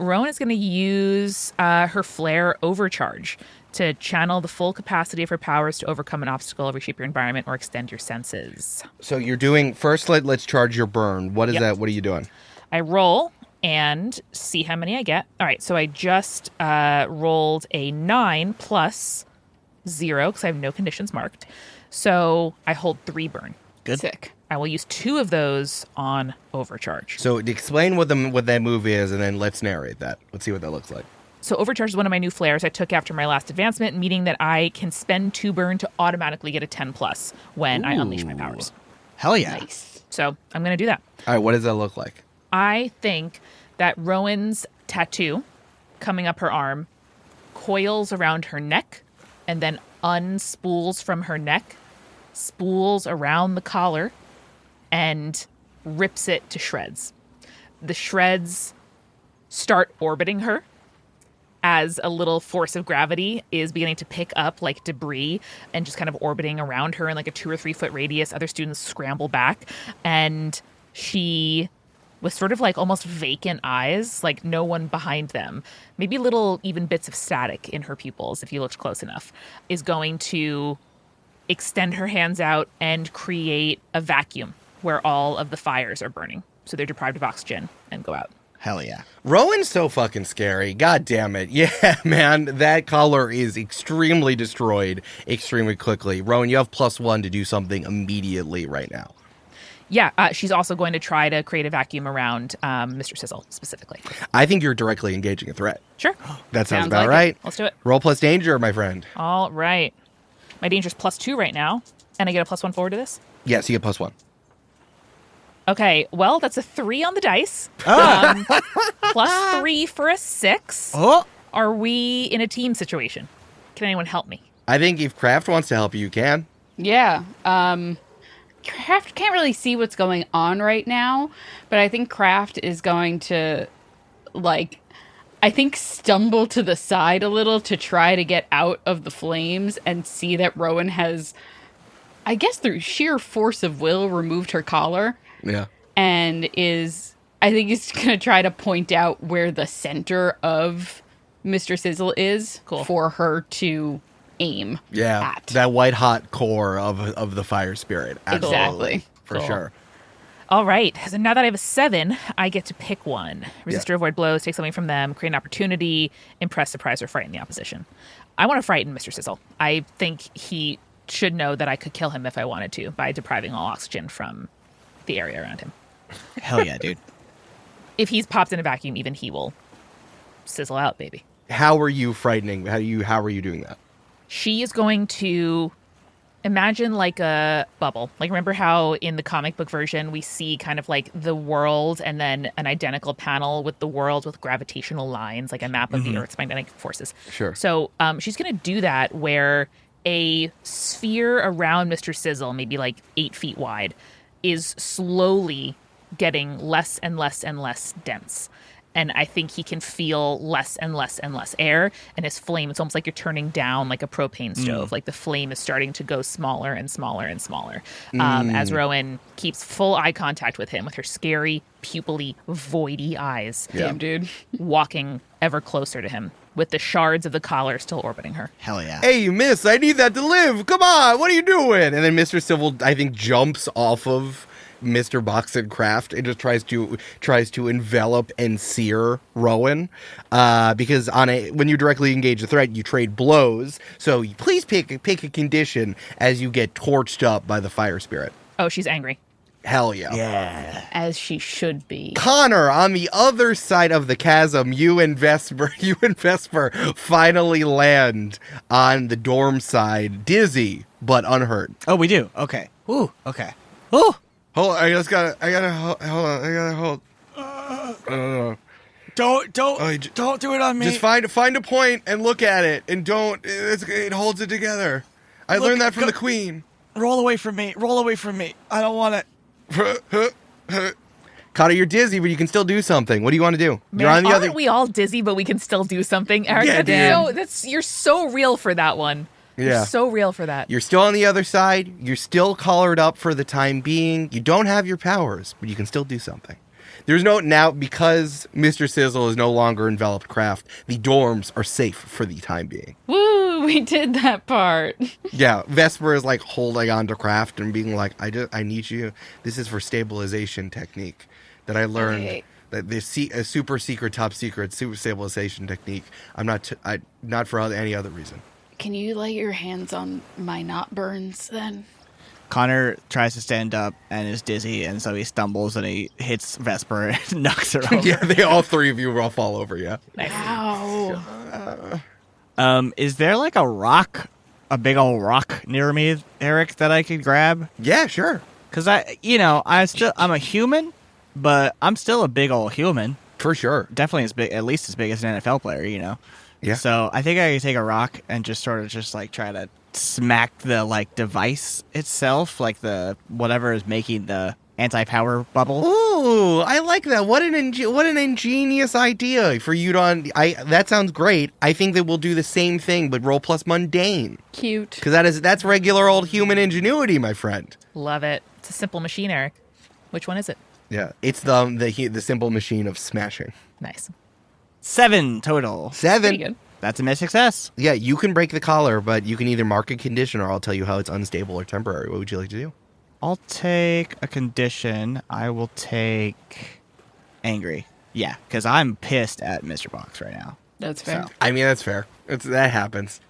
Rowan is going to use her flare overcharge to channel the full capacity of her powers to overcome an obstacle, reshape your environment, or extend your senses. So you're doing, first let's charge your burn. What is that? What are you doing? I roll and see how many I get. All right, so I just rolled a 9 plus 0 because I have no conditions marked. So I hold 3 burn. Good. Sick. I will use 2 of those on overcharge. So explain what that move is, and then let's narrate that. Let's see what that looks like. So overcharge is one of my new flares I took after my last advancement, meaning that I can spend 2 burn to automatically get a 10 plus when I unleash my powers. Hell yeah. Nice. So I'm going to do that. All right, what does that look like? I think that Rowan's tattoo coming up her arm coils around her neck and then unspools from her neck, spools around the collar, and rips it to shreds. The shreds start orbiting her as a little force of gravity is beginning to pick up like debris and just kind of orbiting around her in like a 2 or 3 foot radius. Other students scramble back, and she, with sort of like almost vacant eyes, like no one behind them, maybe little even bits of static in her pupils if you looked close enough, is going to extend her hands out and create a vacuum where all of the fires are burning. So they're deprived of oxygen and go out. Hell yeah. Rowan's so fucking scary. God damn it. Yeah, man, that collar is extremely destroyed extremely quickly. Rowan, you have +1 to do something immediately right now. Yeah, she's also going to try to create a vacuum around Mr. Sizzle specifically. I think you're directly engaging a threat. Sure. That sounds Sounds about like right. Let's do it. Roll plus danger, my friend. All right. My danger's +2 right now, and I get a +1 forward to this? Yes, you get +1. Okay, well, that's a 3 on the dice. +3 for a 6. Oh, Are we in a team situation? Can anyone help me? I think if Kraft wants to help you, you can. Yeah. Kraft can't really see what's going on right now, but I think Kraft is going to, stumble to the side a little to try to get out of the flames and see that Rowan has, I guess through sheer force of will, removed her collar. Yeah. And I think he's going to try to point out where the center of Mr. Sizzle is for her to aim at. That white hot core of the fire spirit. Absolutely. Exactly. For sure. All right. So now that I have a 7, I get to pick one. Resist or avoid blows, take something from them, create an opportunity, impress, surprise, or frighten the opposition. I want to frighten Mr. Sizzle. I think he should know that I could kill him if I wanted to by depriving all oxygen from the area around him. hell yeah, dude. If he's popped in a vacuum, even he will sizzle out, baby. How are you frightening? How are you doing that? She is going to imagine like a bubble. Like, remember how in the comic book version we see kind of like the world and then an identical panel with the world with gravitational lines, like a map of the Earth's magnetic forces. Sure. So she's going to do that where a sphere around Mr. Sizzle, maybe like 8 feet wide, is slowly getting less and less and less dense. And I think he can feel less and less and less air. And his flame, it's almost like you're turning down like a propane stove. Like the flame is starting to go smaller and smaller and smaller. As Rowan keeps full eye contact with him with her scary, pupilly, voidy eyes. Damn, dude. Walking ever closer to him with the shards of the collar still orbiting her. Hell yeah. Hey, miss, I need that to live. Come on, what are you doing? And then Mr. Civil, I think, jumps off of Mr. Box and Kraft and just tries to envelop and sear Rowan, because when you directly engage a threat, you trade blows. So you please pick a condition as you get torched up by the fire spirit. Oh, she's angry. Hell yeah. Yeah. As she should be. Connor, on the other side of the chasm, you and Vesper finally land on the dorm side, dizzy but unhurt. Oh, we do. Okay. Ooh. Okay. Ooh. Hold on, I gotta hold. Don't do it on me. Just find a point and look at it, and don't. It holds it together. I learned that from the Queen. Roll away from me. I don't want it. Connor, you're dizzy, but you can still do something. What do you want to do? Man, You're on the aren't other. we all dizzy, but we can still do something? Eric, Yeah, you're so real for that one. Yeah. You're so real for that. You're still on the other side. You're still collared up for the time being. You don't have your powers, but you can still do something. There's no now because Mr. Sizzle is no longer enveloped Kraft. The dorms are safe for the time being. Woo, we did that part. Yeah, Vesper is like holding on to Kraft and being like, I need you. This is for stabilization technique that I learned. Okay. That a super secret, top secret, super stabilization technique. I'm not for any other reason. Can you lay your hands on my knot burns then? Connor tries to stand up and is dizzy, and so he stumbles and he hits Vesper and knocks her over. Yeah, all three of you will fall over. Yeah. Ow. Is there like a big old rock near me, Eric, that I could grab? Yeah, sure. Because I'm a human, but I'm still a big old human. For sure. Definitely at least as big as an NFL player, Yeah. So I think I could take a rock and just sort of just like try to smack the like device itself, like the whatever is making the anti-power bubble. Ooh, I like that. What an ingenious idea for you to. That sounds great. I think that we'll do the same thing, but roll plus mundane. Cute. Because that's regular old human ingenuity, my friend. Love it. It's a simple machine, Eric. Which one is it? Yeah, it's the simple machine of smashing. Nice. 7 total. 7. Pretty good. That's a miss success. Yeah, you can break the collar, but you can either mark a condition or I'll tell you how it's unstable or temporary. What would you like to do? I'll take a condition. I will take angry. Yeah, because I'm pissed at Mr. Box right now. That's fair. So. I mean, that's fair. That happens.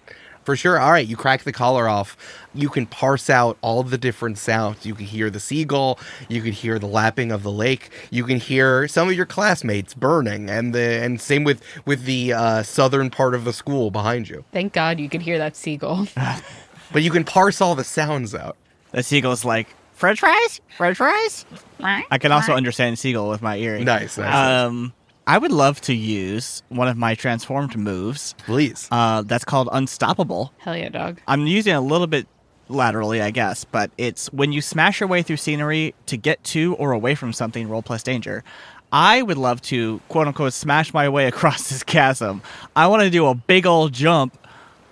For sure. All right, you crack the collar off. You can parse out all the different sounds. You can hear the seagull. You can hear the lapping of the lake. You can hear some of your classmates burning, and same with the southern part of the school behind you. Thank God you could hear that seagull. But you can parse all the sounds out. The seagull's like, French fries? French fries? I can also understand seagull with my earring. Nice. I would love to use one of my transformed moves. Please. That's called Unstoppable. Hell yeah, dog. I'm using it a little bit laterally, I guess, but it's when you smash your way through scenery to get to or away from something, roll plus danger. I would love to, quote unquote, smash my way across this chasm. I want to do a big old jump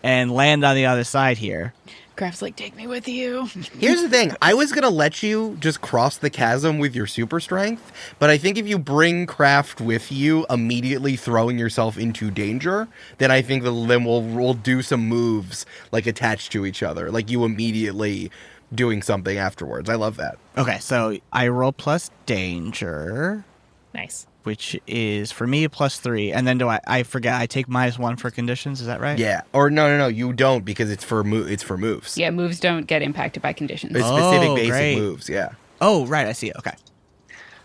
and land on the other side here. Graf's like, take me with you. Here's the thing. I was going to let you just cross the chasm with your super strength, but I think if you bring Craft with you, immediately throwing yourself into danger, then I think then we'll do some moves like attached to each other, like you immediately doing something afterwards. I love that. Okay, so I roll plus danger, Nice. which is for me +3, and then I forget I take -1 for conditions. Is that right? Yeah. Or no, you don't because it's for moves. Yeah, moves don't get impacted by conditions. It's specific basic great. moves. Yeah. Oh, right. I see. Okay.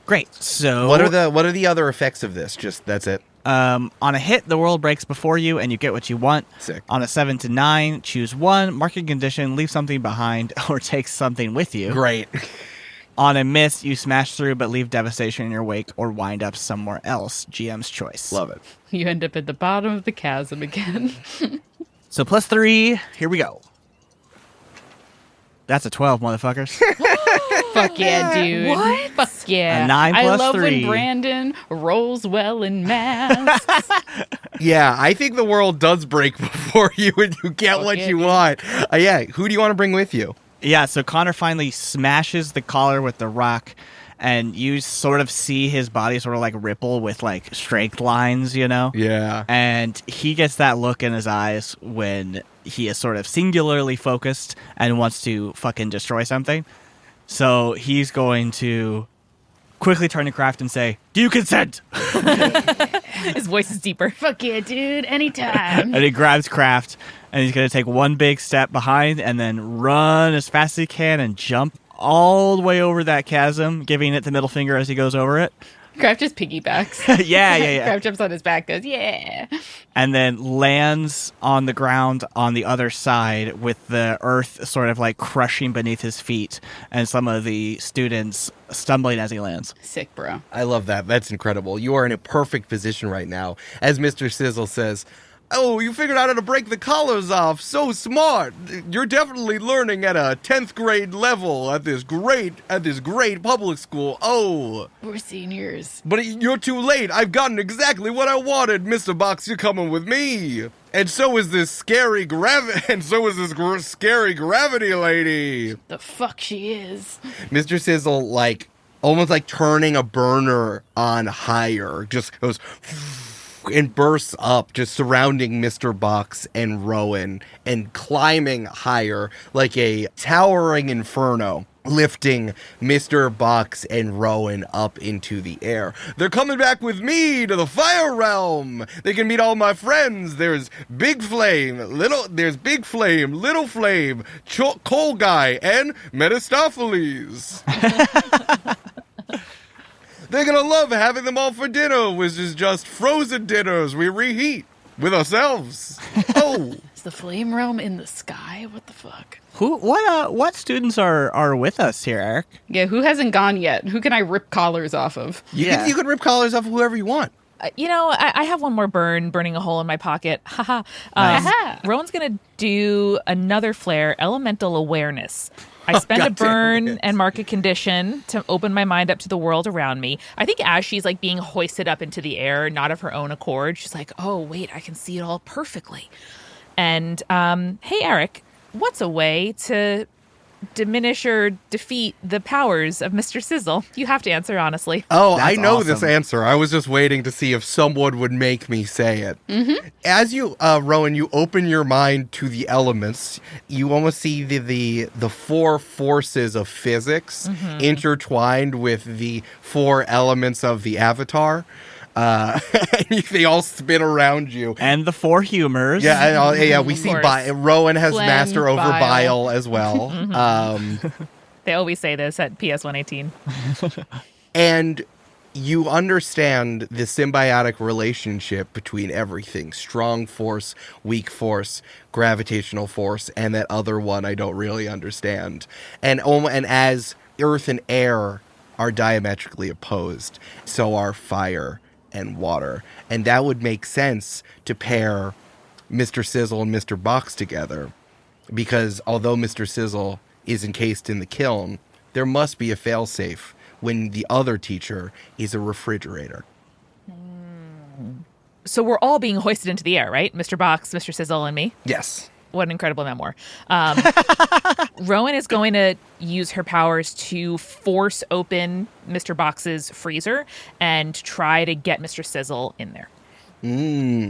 Great. So What are the other effects of this? Just that's it. on a hit, the world breaks before you, and you get what you want. Sick. On a 7 to 9, choose one, mark a condition, leave something behind, or take something with you. Great. On a miss, you smash through but leave devastation in your wake or wind up somewhere else. GM's choice. Love it. You end up at the bottom of the chasm again. So +3, here we go. That's a 12, motherfuckers. Fuck yeah, dude. What? Fuck yeah. A 9 I plus love 3. when Brandon rolls well in masks. Yeah, I think the world does break before you and you get what yeah, you dude. want. Yeah, who do you want to bring with you? Yeah, so Connor finally smashes the collar with the rock, and you sort of see his body sort of like ripple with like strength lines, Yeah. And he gets that look in his eyes when he is sort of singularly focused and wants to fucking destroy something. So he's going to quickly turn to Kraft and say, "Do you consent?" His voice is deeper. Fuck yeah, dude. Anytime. And he grabs Kraft, and he's going to take one big step behind and then run as fast as he can and jump all the way over that chasm, giving it the middle finger as he goes over it. Kraft just piggybacks. Yeah. Kraft jumps on his back, goes, yeah. And then lands on the ground on the other side with the earth sort of like crushing beneath his feet and some of the students stumbling as he lands. Sick, bro. I love that. That's incredible. You are in a perfect position right now. As Mr. Sizzle says, "Oh, you figured out how to break the collars off. So smart. You're definitely learning at a 10th grade level at this great public school. Oh, We're seniors. but you're too late. I've gotten exactly what I wanted. Mr. Box, you're coming with me. And so is this scary scary gravity lady." The fuck she is. Mr. Sizzle, like, almost like turning a burner on higher, just goes and bursts up, just surrounding Mr. Box and Rowan and climbing higher like a towering inferno, lifting Mr. Box and Rowan up into the air. "They're coming back with me to the fire realm. They can meet all my friends. There's Big Flame, Little Flame, Coal Guy, and Mephistopheles." "They're gonna love having them all for dinner, which is just frozen dinners we reheat." with ourselves. Oh, Is the flame realm in the sky? What the fuck? What students are with us here, Eric? Yeah, who hasn't gone yet? Who can I rip collars off of? you can rip collars off of whoever you want. I have one more burning a hole in my pocket. Haha. Nice. Rowan's going to do another flare, elemental awareness. I spend a burn and mark a condition to open my mind up to the world around me. I think as she's like being hoisted up into the air, not of her own accord, she's like, oh, wait, I can see it all perfectly. And hey, Eric, what's a way to diminish or defeat the powers of Mr. Sizzle? You have to answer honestly. Oh, That's I know awesome. this answer. I was just waiting to see if someone would make me say it. Mm-hmm. As you, Rowan, you open your mind to the elements. You almost see the four forces of physics intertwined with the four elements of the Avatar. They all spin around you. And the four humors. Yeah, we Of see course. Rowan has Phlegm, master over bile. bile as well. They always say this at PS 118. And you understand the symbiotic relationship between everything: strong force, weak force, gravitational force, and that other one I don't really understand. And as earth and air are diametrically opposed, so are fire and water. And that would make sense to pair Mr. Sizzle and Mr. Box together, because although Mr. Sizzle is encased in the kiln, there must be a failsafe when the other teacher is a refrigerator. So we're all being hoisted into the air, right? Mr. Box, Mr. Sizzle, and me. Yes. What an incredible memoir. Rowan is going to use her powers to force open Mr. Box's freezer and try to get Mr. Sizzle in there.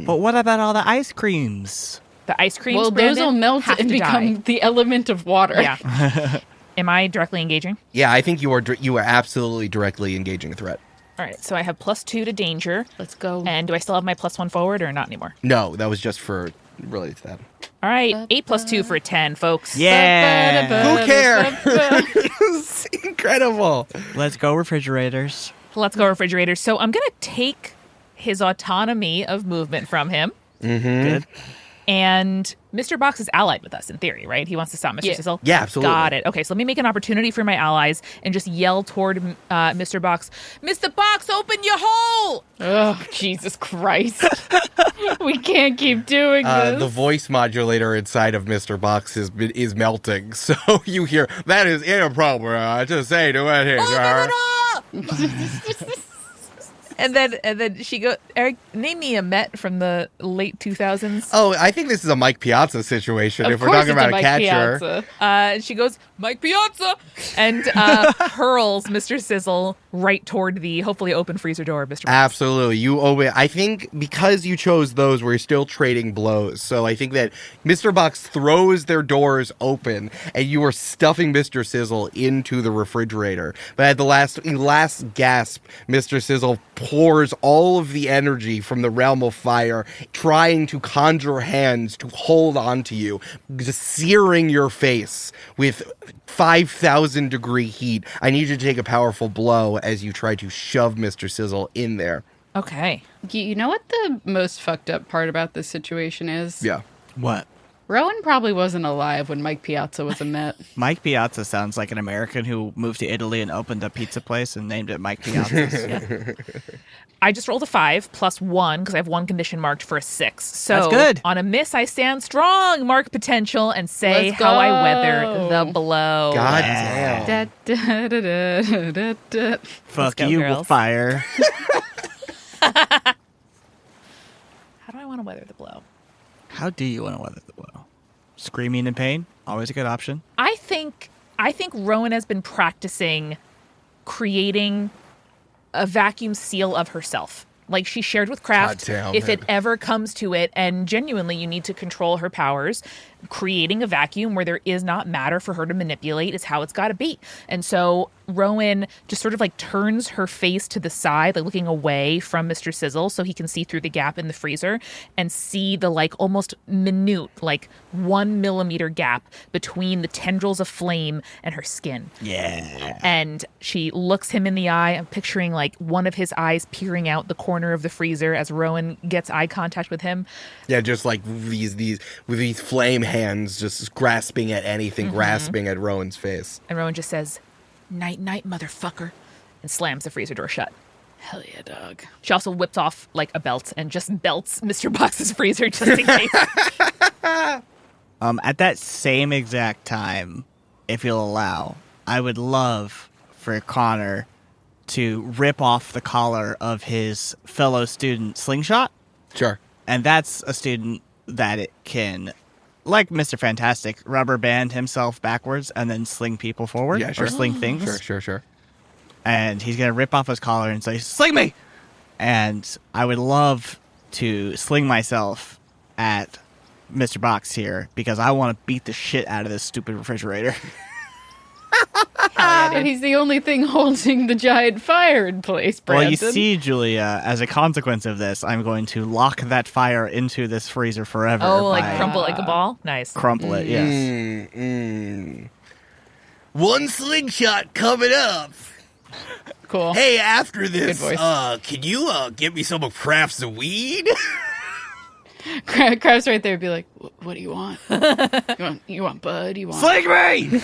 But what about all the ice creams? The ice creams, Well, those will melt have and to become die. the element of water. Yeah. Am I directly engaging? Yeah, I think you are absolutely directly engaging a threat. All right, so I have +2 to danger. Let's go. And do I still have my +1 forward or not anymore? No, that was just for related to that. All right, 8 + 2 for a 10, folks. Yeah. Who cares? Incredible. Let's go, refrigerators. Let's go, refrigerators. So I'm going to take his autonomy of movement from him. Good. And Mr. Box is allied with us in theory, right? He wants to stop Mr. Yeah. Sizzle. Yeah, absolutely. Got it. Okay, so let me make an opportunity for my allies and just yell toward Mr. Box, Mr. Box, open your hole! Oh, Jesus Christ. We can't keep doing this. The voice modulator inside of Mr. Box is melting, so you hear, that is inappropriate to say to it. And then she goes, Eric, name me a Met from the late 2000s. Oh, I think this is a Mike Piazza situation Of if we're course talking it's about a Mike catcher. Piazza. And she goes, Mike Piazza! And hurls Mr. Sizzle right toward the hopefully open freezer door of Mr. Box. Absolutely. You owe I think because you chose those, we're still trading blows. So I think that Mr. Box throws their doors open and you are stuffing Mr. Sizzle into the refrigerator. But at the last gasp, Mr. Sizzle pours all of the energy from the realm of fire, trying to conjure hands to hold on to you, just searing your face with 5,000 degree heat. I need you to take a powerful blow as you try to shove Mr. Sizzle in there. Okay. You know what the most fucked up part about this situation is? Yeah. What? Rowan probably wasn't alive when Mike Piazza was a Met. Mike Piazza sounds like an American who moved to Italy and opened a pizza place and named it Mike Piazza's. I just rolled a 5 + 1 because I have one condition marked for a 6. So That's good. On a miss, I stand strong, mark potential, and say Let's how I go. weather the blow. God Yeah. damn. Da, da, da, da, da, da. Fuck go, you, girls. fire. How do I want to weather the blow? How do you want to weather the blow? Screaming in pain? Always a good option. I think Rowan has been practicing creating a vacuum seal of herself. Like she shared with Kraft, God damn if it it. ever comes to it, and genuinely you need to control her powers, creating a vacuum where there is not matter for her to manipulate is how it's got to be. And so Rowan just sort of like turns her face to the side, like looking away from Mr. Sizzle so he can see through the gap in the freezer and see the like almost minute, like 1 millimeter gap between the tendrils of flame and her skin. Yeah. And she looks him in the eye. I'm picturing like one of his eyes peering out the corner of the freezer as Rowan gets eye contact with him. Yeah, just like these with these flame hands just grasping at anything, grasping at Rowan's face. And Rowan just says, "Night, night, motherfucker," and slams the freezer door shut. Hell yeah, dog. She also whips off like a belt and just belts Mr. Box's freezer just in case. At that same exact time, if you'll allow, I would love for Connor to rip off the collar of his fellow student Slingshot. Sure. And that's a student that it can, like Mr. Fantastic, rubber band himself backwards and then sling people forward. Yeah, sure. Or sling things. Sure. And he's going to rip off his collar and say, "Sling me!" And I would love to sling myself at Mr. Box here because I want to beat the shit out of this stupid refrigerator. And he's the only thing holding the giant fire in place, Brandon. Well, you see, Julia, as a consequence of this, I'm going to lock that fire into this freezer forever. Oh, like by crumple it like a ball? Nice. crumple it, yes. One slingshot coming up. Cool. Hey, after this, Good voice. can you get me some of Kraft's weed? Crab's right there would be like, what do you want? You want bud? You want... Sling me!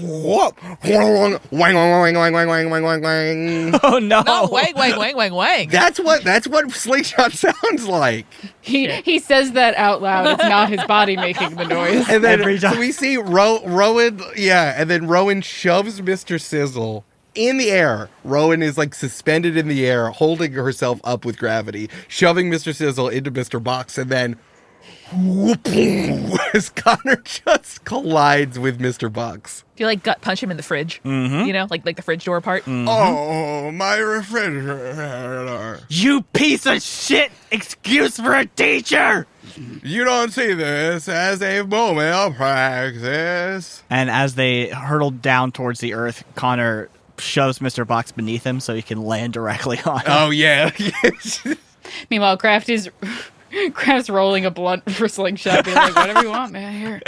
Whoop! Wang, wang, wang, wang, wang, wang, wang, wang, wang. Oh, no. No, wang, wang, wang, wang, wang. That's what Slingshot sounds like. He says that out loud. It's not his body making the noise. And then Every time. so we see Rowan, and then Rowan shoves Mr. Sizzle in the air. Rowan is like suspended in the air, holding herself up with gravity, shoving Mr. Sizzle into Mr. Box, and then whoop, as Connor just collides with Mr. Box. Do you like gut punch him in the fridge? Mm-hmm. You know, like the fridge door part? Oh, my refrigerator. You piece of shit! Excuse for a teacher! You don't see this as a moment of practice. And as they hurtle down towards the earth, Connor shoves Mr. Box beneath him so he can land directly on him. Oh, yeah. Meanwhile, Kraft's rolling a blunt for Slingshot, being like, whatever you want, man, here.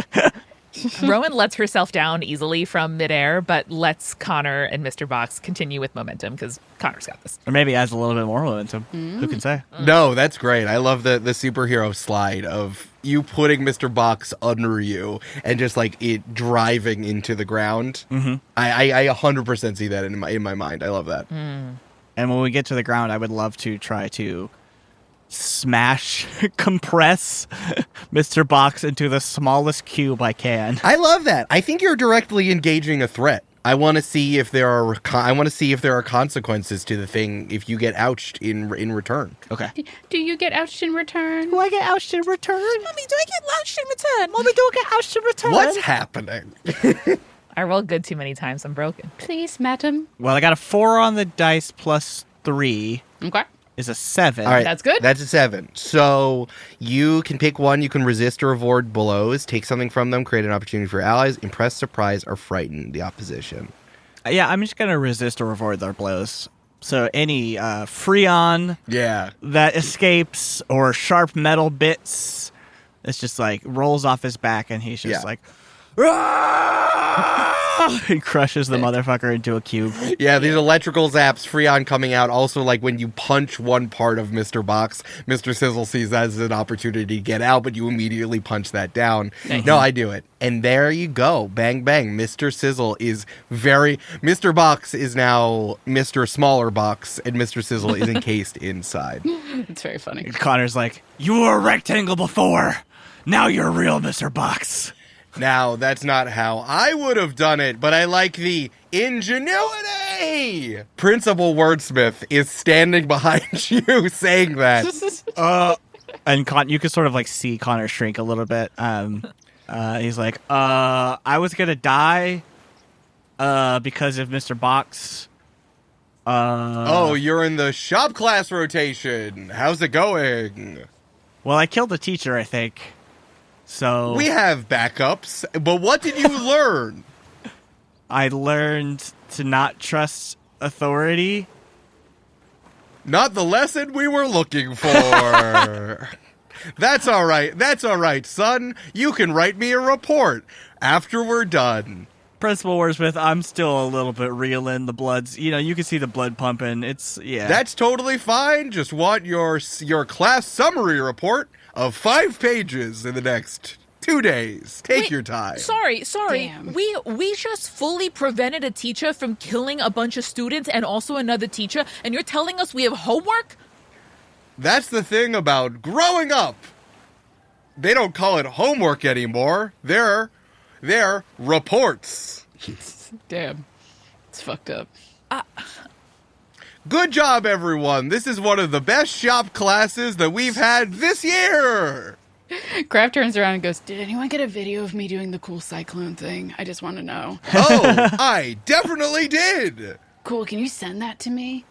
Rowan lets herself down easily from midair, but lets Connor and Mr. Box continue with momentum because Connor's got this. Or maybe adds a little bit more momentum. Who can say? No, that's great. I love the superhero slide of you putting Mr. Box under you and just like it driving into the ground. Mm-hmm. I 100% see that in my mind. I love that. And when we get to the ground, I would love to try to compress Mr. Box into the smallest cube I can. I love that. I think you're directly engaging a threat. I want to see if there are consequences to the thing if you get ouched in return. Okay. Do you get ouched in return? Do I get ouched in return? Mommy, do I get ouched in return? Mommy, do I get ouched in return? What's happening? I rolled good too many times. I'm broken. Please, madam. Well, I got a 4 on the dice plus 3 Okay. is a 7. All right, That's good. That's a 7. So you can pick one. You can resist or avoid blows, take something from them, create an opportunity for allies, impress, surprise, or frighten the opposition. Yeah, I'm just going to resist or avoid their blows. So any freon Yeah. that escapes or sharp metal bits, it's just like rolls off his back and he's just like, he crushes the motherfucker into a cube. Yeah, these electrical zaps, Freon coming out. Also, like when you punch one part of Mr. Box, Mr. Sizzle sees that as an opportunity to get out, but you immediately punch that down. No, I do it. And there you go. Bang, bang. Mr. Sizzle is Mr. Box is now Mr. Smaller Box, and Mr. Sizzle is encased inside. It's very funny. Connor's like, you were a rectangle before. Now you're real, Mr. Box. Now, that's not how I would have done it, but I like the ingenuity! Principal Wordsmith is standing behind you saying that. And you can sort of like see Connor shrink a little bit. He's like, I was going to die because of Mr. Box. Oh, you're in the shop class rotation. How's it going? Well, I killed the teacher, I think. So We have backups, but what did you learn? I learned to not trust authority. Not the lesson we were looking for. That's all right, son. You can write me a report after we're done. Principal Wordsmith, I'm still a little bit reeling. The blood's, you can see the blood pumping. That's totally fine. Just want your class summary report of 5 pages in the next 2 days. Take your time. Sorry. Damn. We just fully prevented a teacher from killing a bunch of students and also another teacher, and you're telling us we have homework? That's the thing about growing up. They don't call it homework anymore. They're reports. Damn. It's fucked up. Good job, everyone. This is one of the best shop classes that we've had this year. Kraft turns around and goes, did anyone get a video of me doing the cool cyclone thing? I just want to know. Oh, I definitely did. Cool, can you send that to me?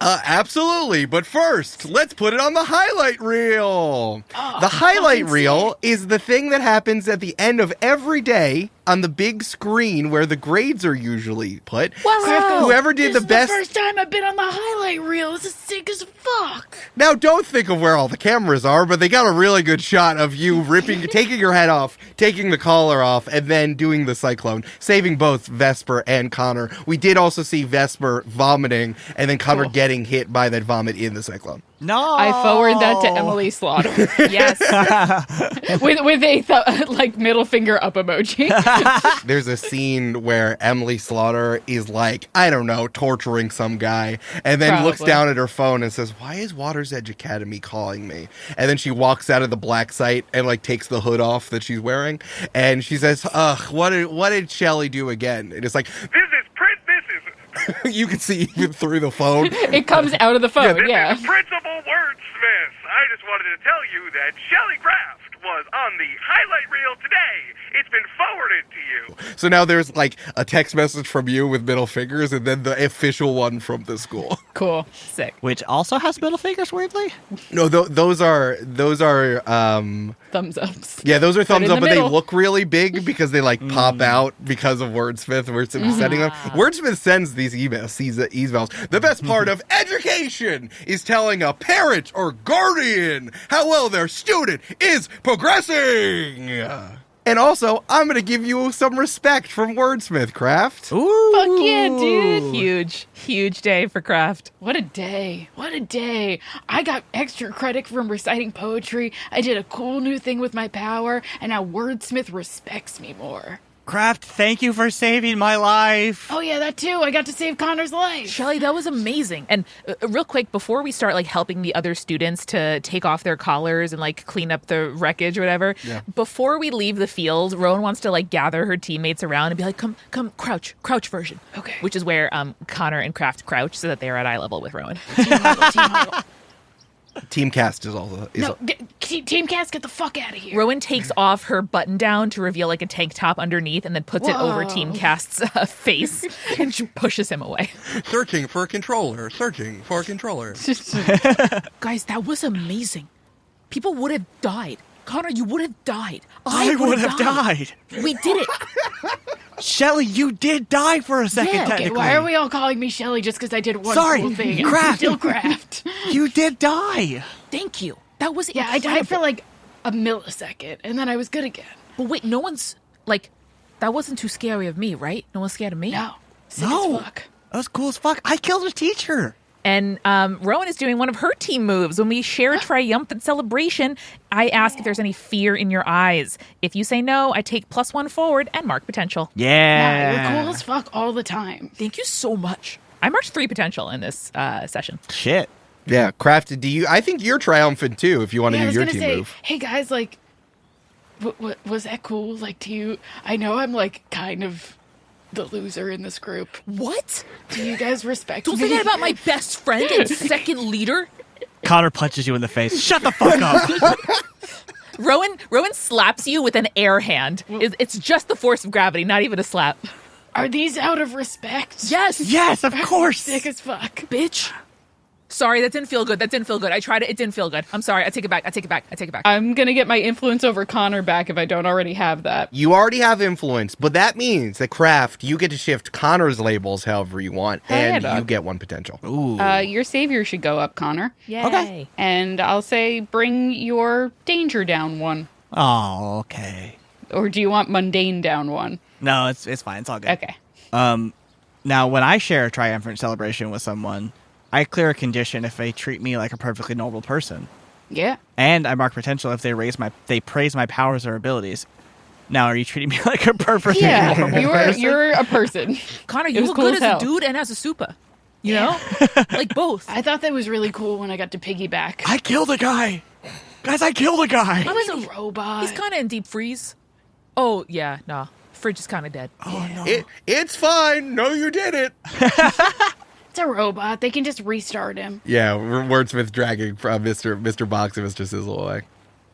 Absolutely. But first, let's put it on the highlight reel. The highlight reel is the thing that happens at the end of every day on the big screen where the grades are usually put. Wow. Whoever did the best. This is the first time I've been on the highlight reel. This is sick as fuck. Now, don't think of where all the cameras are, but they got a really good shot of you taking your head off, taking the collar off, and then doing the cyclone, saving both Vesper and Connor. We did also see Vesper vomiting, and then Connor getting hit by that vomit in the cyclone. No. I forward that to Emily Slaughter. Yes. with a middle finger up emoji. There's a scene where Emily Slaughter is I don't know, torturing some guy, and then looks down at her phone and says, "Why is Water's Edge Academy calling me?" And then she walks out of the black site and takes the hood off that she's wearing, and she says, "Ugh, what did Shelly do again?" And it's you can see even through the phone. It comes out of the phone, yeah. Principal Wordsmith, I just wanted to tell you that Shelly Graft was on the highlight reel today. It's been forwarded to you. So now there's a text message from you with middle fingers, and then the official one from the school. Cool. Sick. Which also has middle fingers, weirdly. No, those are Thumbs ups. yeah, those are thumbs in up, the but they middle. look really big because they pop out because of Wordsmith. Wordsmith sending them. Wordsmith sends these emails. The best part of education is telling a parent or guardian how well their student is progressing. And also, I'm going to give you some respect from Wordsmith, Kraft. Ooh. Fuck yeah, dude. Huge day for Kraft. What a day. What a day. I got extra credit from reciting poetry. I did a cool new thing with my power, and now Wordsmith respects me more. Kraft, thank you for saving my life. Oh yeah, that too. I got to save Connor's life. Shelly, that was amazing. And real quick, before we start helping the other students to take off their collars and clean up the wreckage or whatever, before we leave the field, Rowan wants to gather her teammates around and be like, come, crouch version. Okay. Which is where Connor and Kraft crouch so that they are at eye level with Rowan. Team huddle. Team Cast is also. Team Cast, get the fuck out of here. Rowan takes off her button down to reveal a tank top underneath and then puts it over Team Cast's face and she pushes him away. Searching for a controller. Guys, that was amazing. People would have died. Connor, you would have died. I would have died. We did it. Shelly, you did die for a second, Yeah. technically. Okay, why are we all calling me Shelly just because I did one cool thing? Kraft. Still Kraft. You did die. Thank you. That was Yeah, I died for a millisecond, and then I was good again. But wait, no one's that wasn't too scary of me, right? No one's scared of me. No. Sick No. as fuck. That was cool as fuck. I killed a teacher. And Rowan is doing one of her team moves. When we share a triumphant celebration, I ask if there's any fear in your eyes. If you say no, I take +1 forward and mark potential. Yeah. Nah, you're cool as fuck all the time. Thank you so much. I marked 3 potential in this session. Shit. Yeah, Kraft, I think you're triumphant too if you want to Yeah, I do was your gonna team say, move. hey guys, was that cool? Do you? I know I'm kind of the loser in this group. What? Do you guys respect Don't me? say that about my best friend and second leader. Connor punches you in the face. Shut the fuck up. Rowan slaps you with an air hand. It's just the force of gravity, not even a slap. Are these out of respect? Yes. Yes, of course. Sick as fuck. Bitch. Sorry, that didn't feel good. I tried it. It didn't feel good. I'm sorry. I take it back. I'm going to get my influence over Connor back if I don't already have that. You already have influence, but that means that Craft, you get to shift Connor's labels however you want, and you get one potential. Ooh. Your savior should go up, Connor. Yay. Okay. And I'll say bring your danger down 1. Oh, okay. Or do you want mundane down 1? No, it's fine. It's all good. Okay. Now, when I share a triumphant celebration with someone, I clear a condition if they treat me like a perfectly normal person. Yeah. And I mark potential if they praise my powers or abilities. Now, are you treating me like a perfectly normal person? You're a person. Connor, It you was look cool good as as a hell. dude and as a super. You know? Like both. I thought that was really cool when I got to piggyback. I killed a guy. Guys, I killed a guy. I was a robot. He's kind of in deep freeze. Oh, yeah, nah. Fridge is kind of dead. Oh, no. It's fine. No, you did it. It's a robot. They can just restart him. Yeah, wordsmith dragging from Mr. Box and Mr. Sizzle away.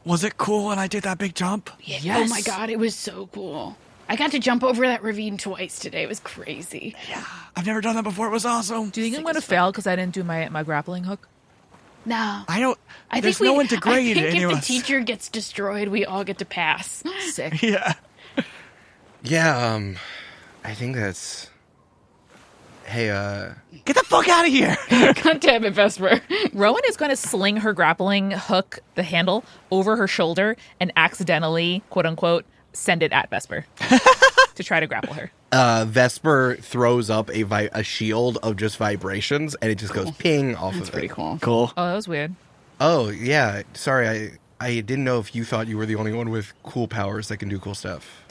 Was it cool when I did that big jump? Yeah. Yes. Oh my god, it was so cool. I got to jump over that ravine twice today. It was crazy. Yeah. I've never done that before. It was awesome. Do you think I'm going to fail because I didn't do my grappling hook? No. I don't... I There's think no one to grade I think any if of the us. teacher gets destroyed, we all get to pass. Sick. Yeah. Yeah, I think that's... Hey, Get the fuck out of here. God damn it, Vesper. Rowan is going to sling her grappling hook, the handle, over her shoulder and accidentally, quote unquote, send it at Vesper to try to grapple her. Vesper throws up a shield of just vibrations, and it just goes ping off That's of pretty it. cool. Cool. Oh, that was weird. Oh, yeah. Sorry, I didn't know if you thought you were the only one with cool powers that can do cool stuff.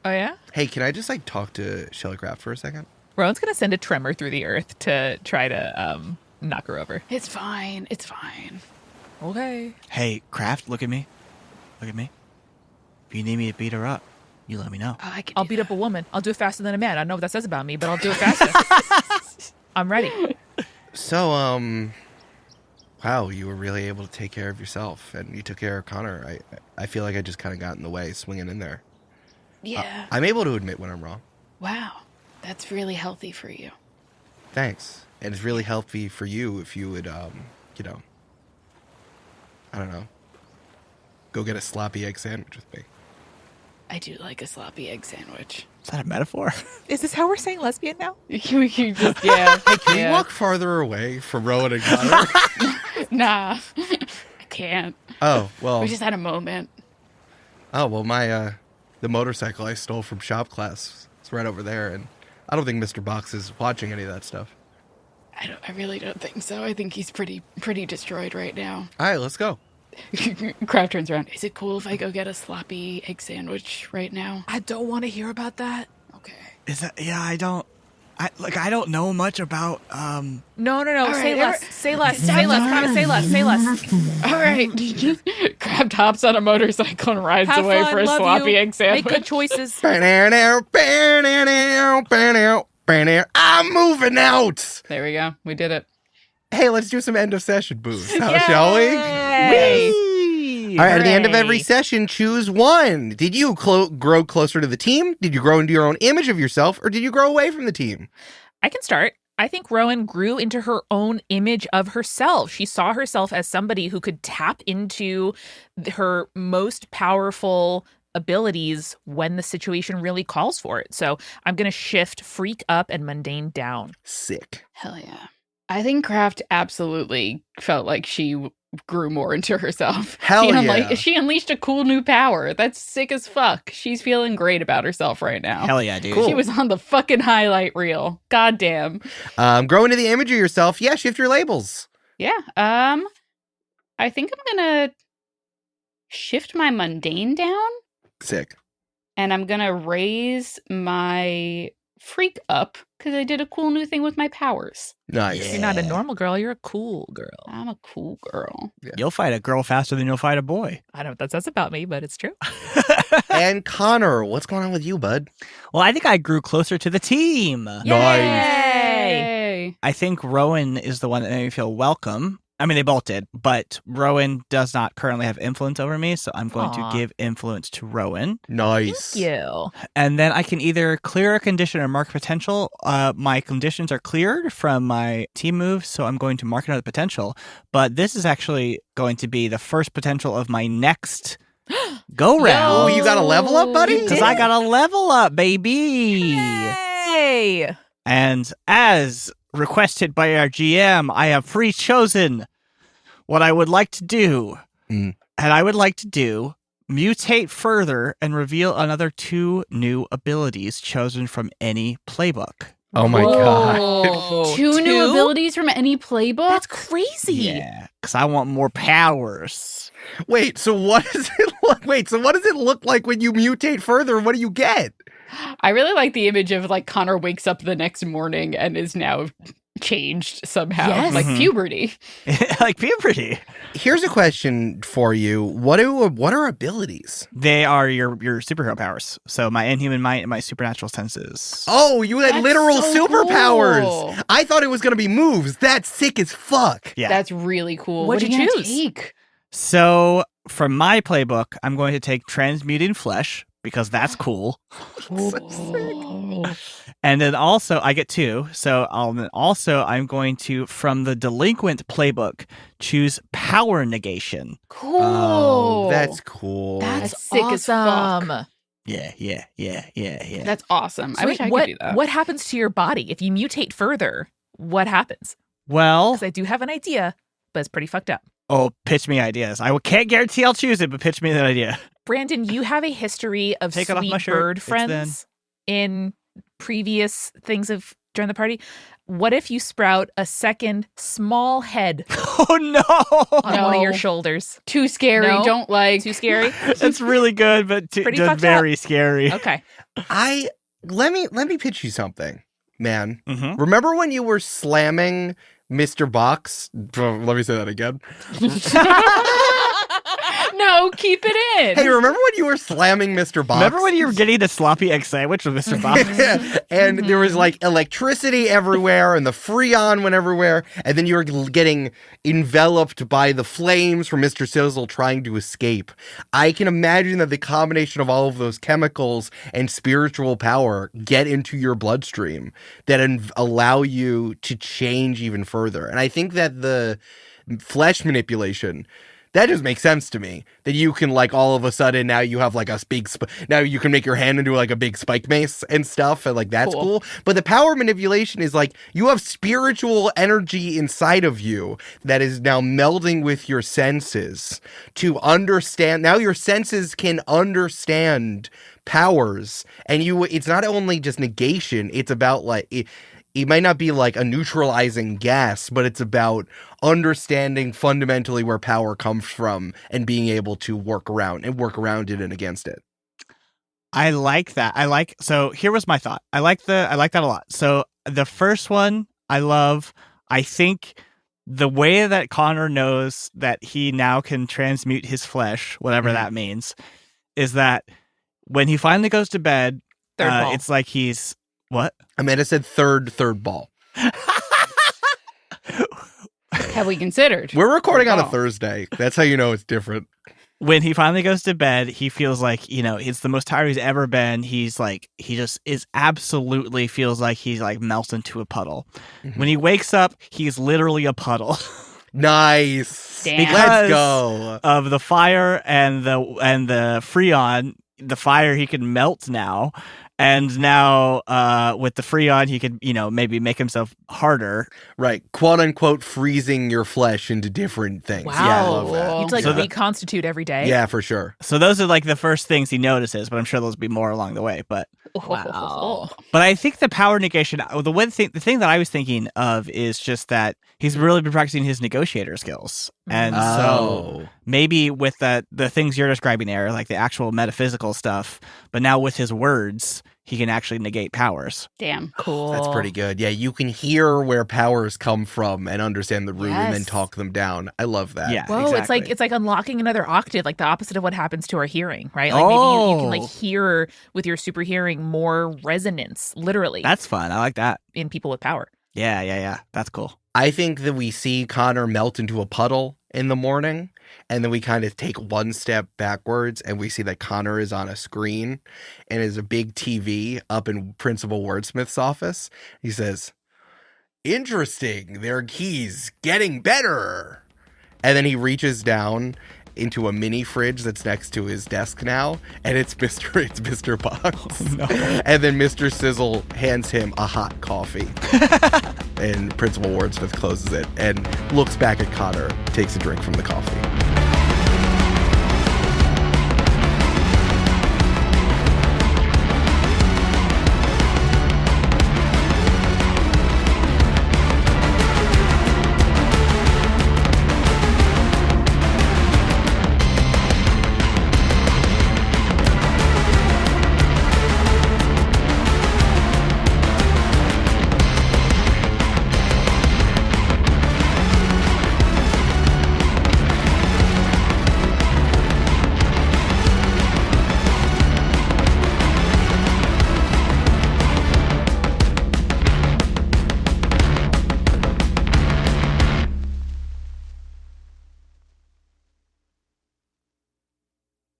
Oh, yeah? Hey, can I just, talk to Shelly Craft for a second? Rowan's going to send a tremor through the earth to try to knock her over. It's fine. It's fine. Okay. Hey, Kraft, look at me. Look at me. If you need me to beat her up, you let me know. Oh, I could I'll do beat that. up a woman. I'll do it faster than a man. I don't know what that says about me, but I'll do it faster. I'm ready. So, wow, you were really able to take care of yourself, and you took care of Connor. I feel like I just kind of got in the way swinging in there. Yeah. I'm able to admit when I'm wrong. Wow. That's really healthy for you. Thanks. And it's really healthy for you if you would, I don't know, go get a sloppy egg sandwich with me. I do like a sloppy egg sandwich. Is that a metaphor? Is this how we're saying lesbian now? You just, yeah. Can you walk farther away from Rowan and Connor? Nah. I can't. Oh, well. We just had a moment. Oh, well, my, the motorcycle I stole from shop class is right over there, and I don't think Mr. Box is watching any of that stuff. I really don't think so. I think he's pretty destroyed right now. All right, let's go. Kraft turns around. Is it cool if I go get a sloppy egg sandwich right now? I don't want to hear about that. Okay. Is that... Yeah, I don't know much about, No. All Say right, less. Say less. Say less. Connor, say less. Say less. All right. Kraft hops on a motorcycle and rides Have away fun, for a love sloppy you. egg sandwich. Make good choices. I'm moving out. There we go. We did it. Hey, let's do some end of session boosts, shall we? Yay. All right, at the end of Hooray. every session, choose one. Did you grow closer to the team? Did you grow into your own image of yourself? Or did you grow away from the team? I can start. I think Rowan grew into her own image of herself. She saw herself as somebody who could tap into her most powerful abilities when the situation really calls for it. So I'm going to shift freak up and mundane down. Sick. Hell yeah. I think Kraft absolutely felt like she grew more into herself. Hell yeah. She unleashed a cool new power. That's sick as fuck. She's feeling great about herself right now. hell yeah, dude. Cool. She was on the fucking highlight reel. God damn. Grow into the image of yourself. Yeah, shift your labels. Yeah. I think I'm gonna shift my mundane down Sick. and I'm gonna raise my freak up because I did a cool new thing with my powers. Nice. You're not a normal girl. You're a cool girl. I'm a cool girl. You'll fight a girl faster than you'll fight a boy. I don't know what that says about me, but it's true. And Connor, what's going on with you, bud? Well, I think I grew closer to the team. Nice. Yay! Yay! I think Rowan is the one that made me feel welcome. I mean, they both did, but Rowan does not currently have influence over me, so I'm going to give influence to Rowan. Nice. Thank you. And then I can either clear a condition or mark potential. My conditions are cleared from my team move, so I'm going to mark another potential. But this is actually going to be the first potential of my next go-round. Oh, you got a level up, buddy? Because I got a level up, baby. Hey. And as requested by our GM, I have pre-chosen what I would like to do. And I would like to do mutate further and reveal another 2 new abilities chosen from any playbook. Oh my god. Two new abilities from any playbook? That's crazy. Yeah, because I want more powers. Wait, so what does it look like when you mutate further? What do you get? I really like the image of like Connor wakes up the next morning and is now changed somehow. Yes. Like puberty. Like puberty. Here's a question for you. What are abilities? They are your superhero powers. So my inhuman might and my supernatural senses. Oh, you had That's literal so superpowers. cool. I thought it was going to be moves. That's sick as fuck. Yeah. That's really cool. What'd What you are you choose? Take? So from my playbook, I'm going to take transmuting flesh because that's cool. Oh. And then also I get 2. So I'm going to, from the delinquent playbook, choose power negation. Cool. Oh, that's cool. That's sick as fuck. awesome. Yeah. That's awesome. I So wish I what, could do that. What happens to your body if you mutate further? What happens? Well, Because I do have an idea, but it's pretty fucked up. pitch me ideas. I can't guarantee I'll choose it, but pitch me that idea. Brandon, you have a history of Take it off sweet my shirt. bird It's friends in previous things of during the party. What if you sprout a second small head Oh no! on one of your No. shoulders? Too scary. No? Don't like. Too scary? That's really good, but Pretty just fucked very scary. Okay. Let me pitch you something, man. Mhm. Remember when you were slamming Mr. Box? Let me say that again. No, keep it in. Hey, remember when you were slamming Mr. Box? Remember when you were getting the sloppy egg sandwich with Mr. Box? And there was like electricity everywhere and the Freon went everywhere. And then you were getting enveloped by the flames from Mr. Sizzle trying to escape. I can imagine that the combination of all of those chemicals and spiritual power get into your bloodstream that allow you to change even further. And I think that the flesh manipulation, that just makes sense to me. That you can like all of a sudden now you have like a big now you can make your hand into like a big spike mace and stuff, and like that's cool. But the power manipulation is like you have spiritual energy inside of you that is now melding with your senses to understand. Now your senses can understand powers, and it's not only just negation, it's about like it might not be like a neutralizing gas, but it's about understanding fundamentally where power comes from and being able to work around it and against it. I like that. So here was my thought. I like that a lot. So the first one I love. I think the way that Connor knows that he now can transmute his flesh, whatever that means, is that when he finally goes to bed, it's like he's what? Amanda said third ball. Have we considered? We're recording on a Thursday. That's how you know it's different. When he finally goes to bed, he feels like, it's the most tired he's ever been. He's like, he just is absolutely feels like he's like melts into a puddle. Mm-hmm. When he wakes up, he's literally a puddle. Nice. Damn. Let's go. Of the fire and the Freon, the fire he can melt now. And now with the Freon, he could, maybe make himself harder. Right. Quote unquote freezing your flesh into different things. Wow. Yeah, I love that. You'd like reconstitute every day. Yeah, for sure. So those are like the first things he notices, but I'm sure there'll be more along the way. But Wow. But I think the power negation, the thing that I was thinking of is just that he's really been practicing his negotiator skills. And so maybe with the things you're describing, Aaron, like the actual metaphysical stuff, but now with his words, he can actually negate powers. Damn. Cool. That's pretty good. Yeah, you can hear where powers come from and understand the root and then talk them down. I love that. Yeah. Whoa, exactly. it's like unlocking another octave, like the opposite of what happens to our hearing, right? Like maybe you can like hear with your super hearing more resonance, literally. That's fun. I like that. In people with power. Yeah. That's cool. I think that we see Connor melt into a puddle in the morning, and then we kind of take one step backwards and we see that Connor is on a screen and there's a big TV up in Principal Wordsmith's office. He says, "Interesting, their keys getting better." And then he reaches down into a mini fridge that's next to his desk now, and it's Mr. Box. Oh, no. And then Mr. Sizzle hands him a hot coffee. And Principal Wordsmith closes it and looks back at Connor, takes a drink from the coffee.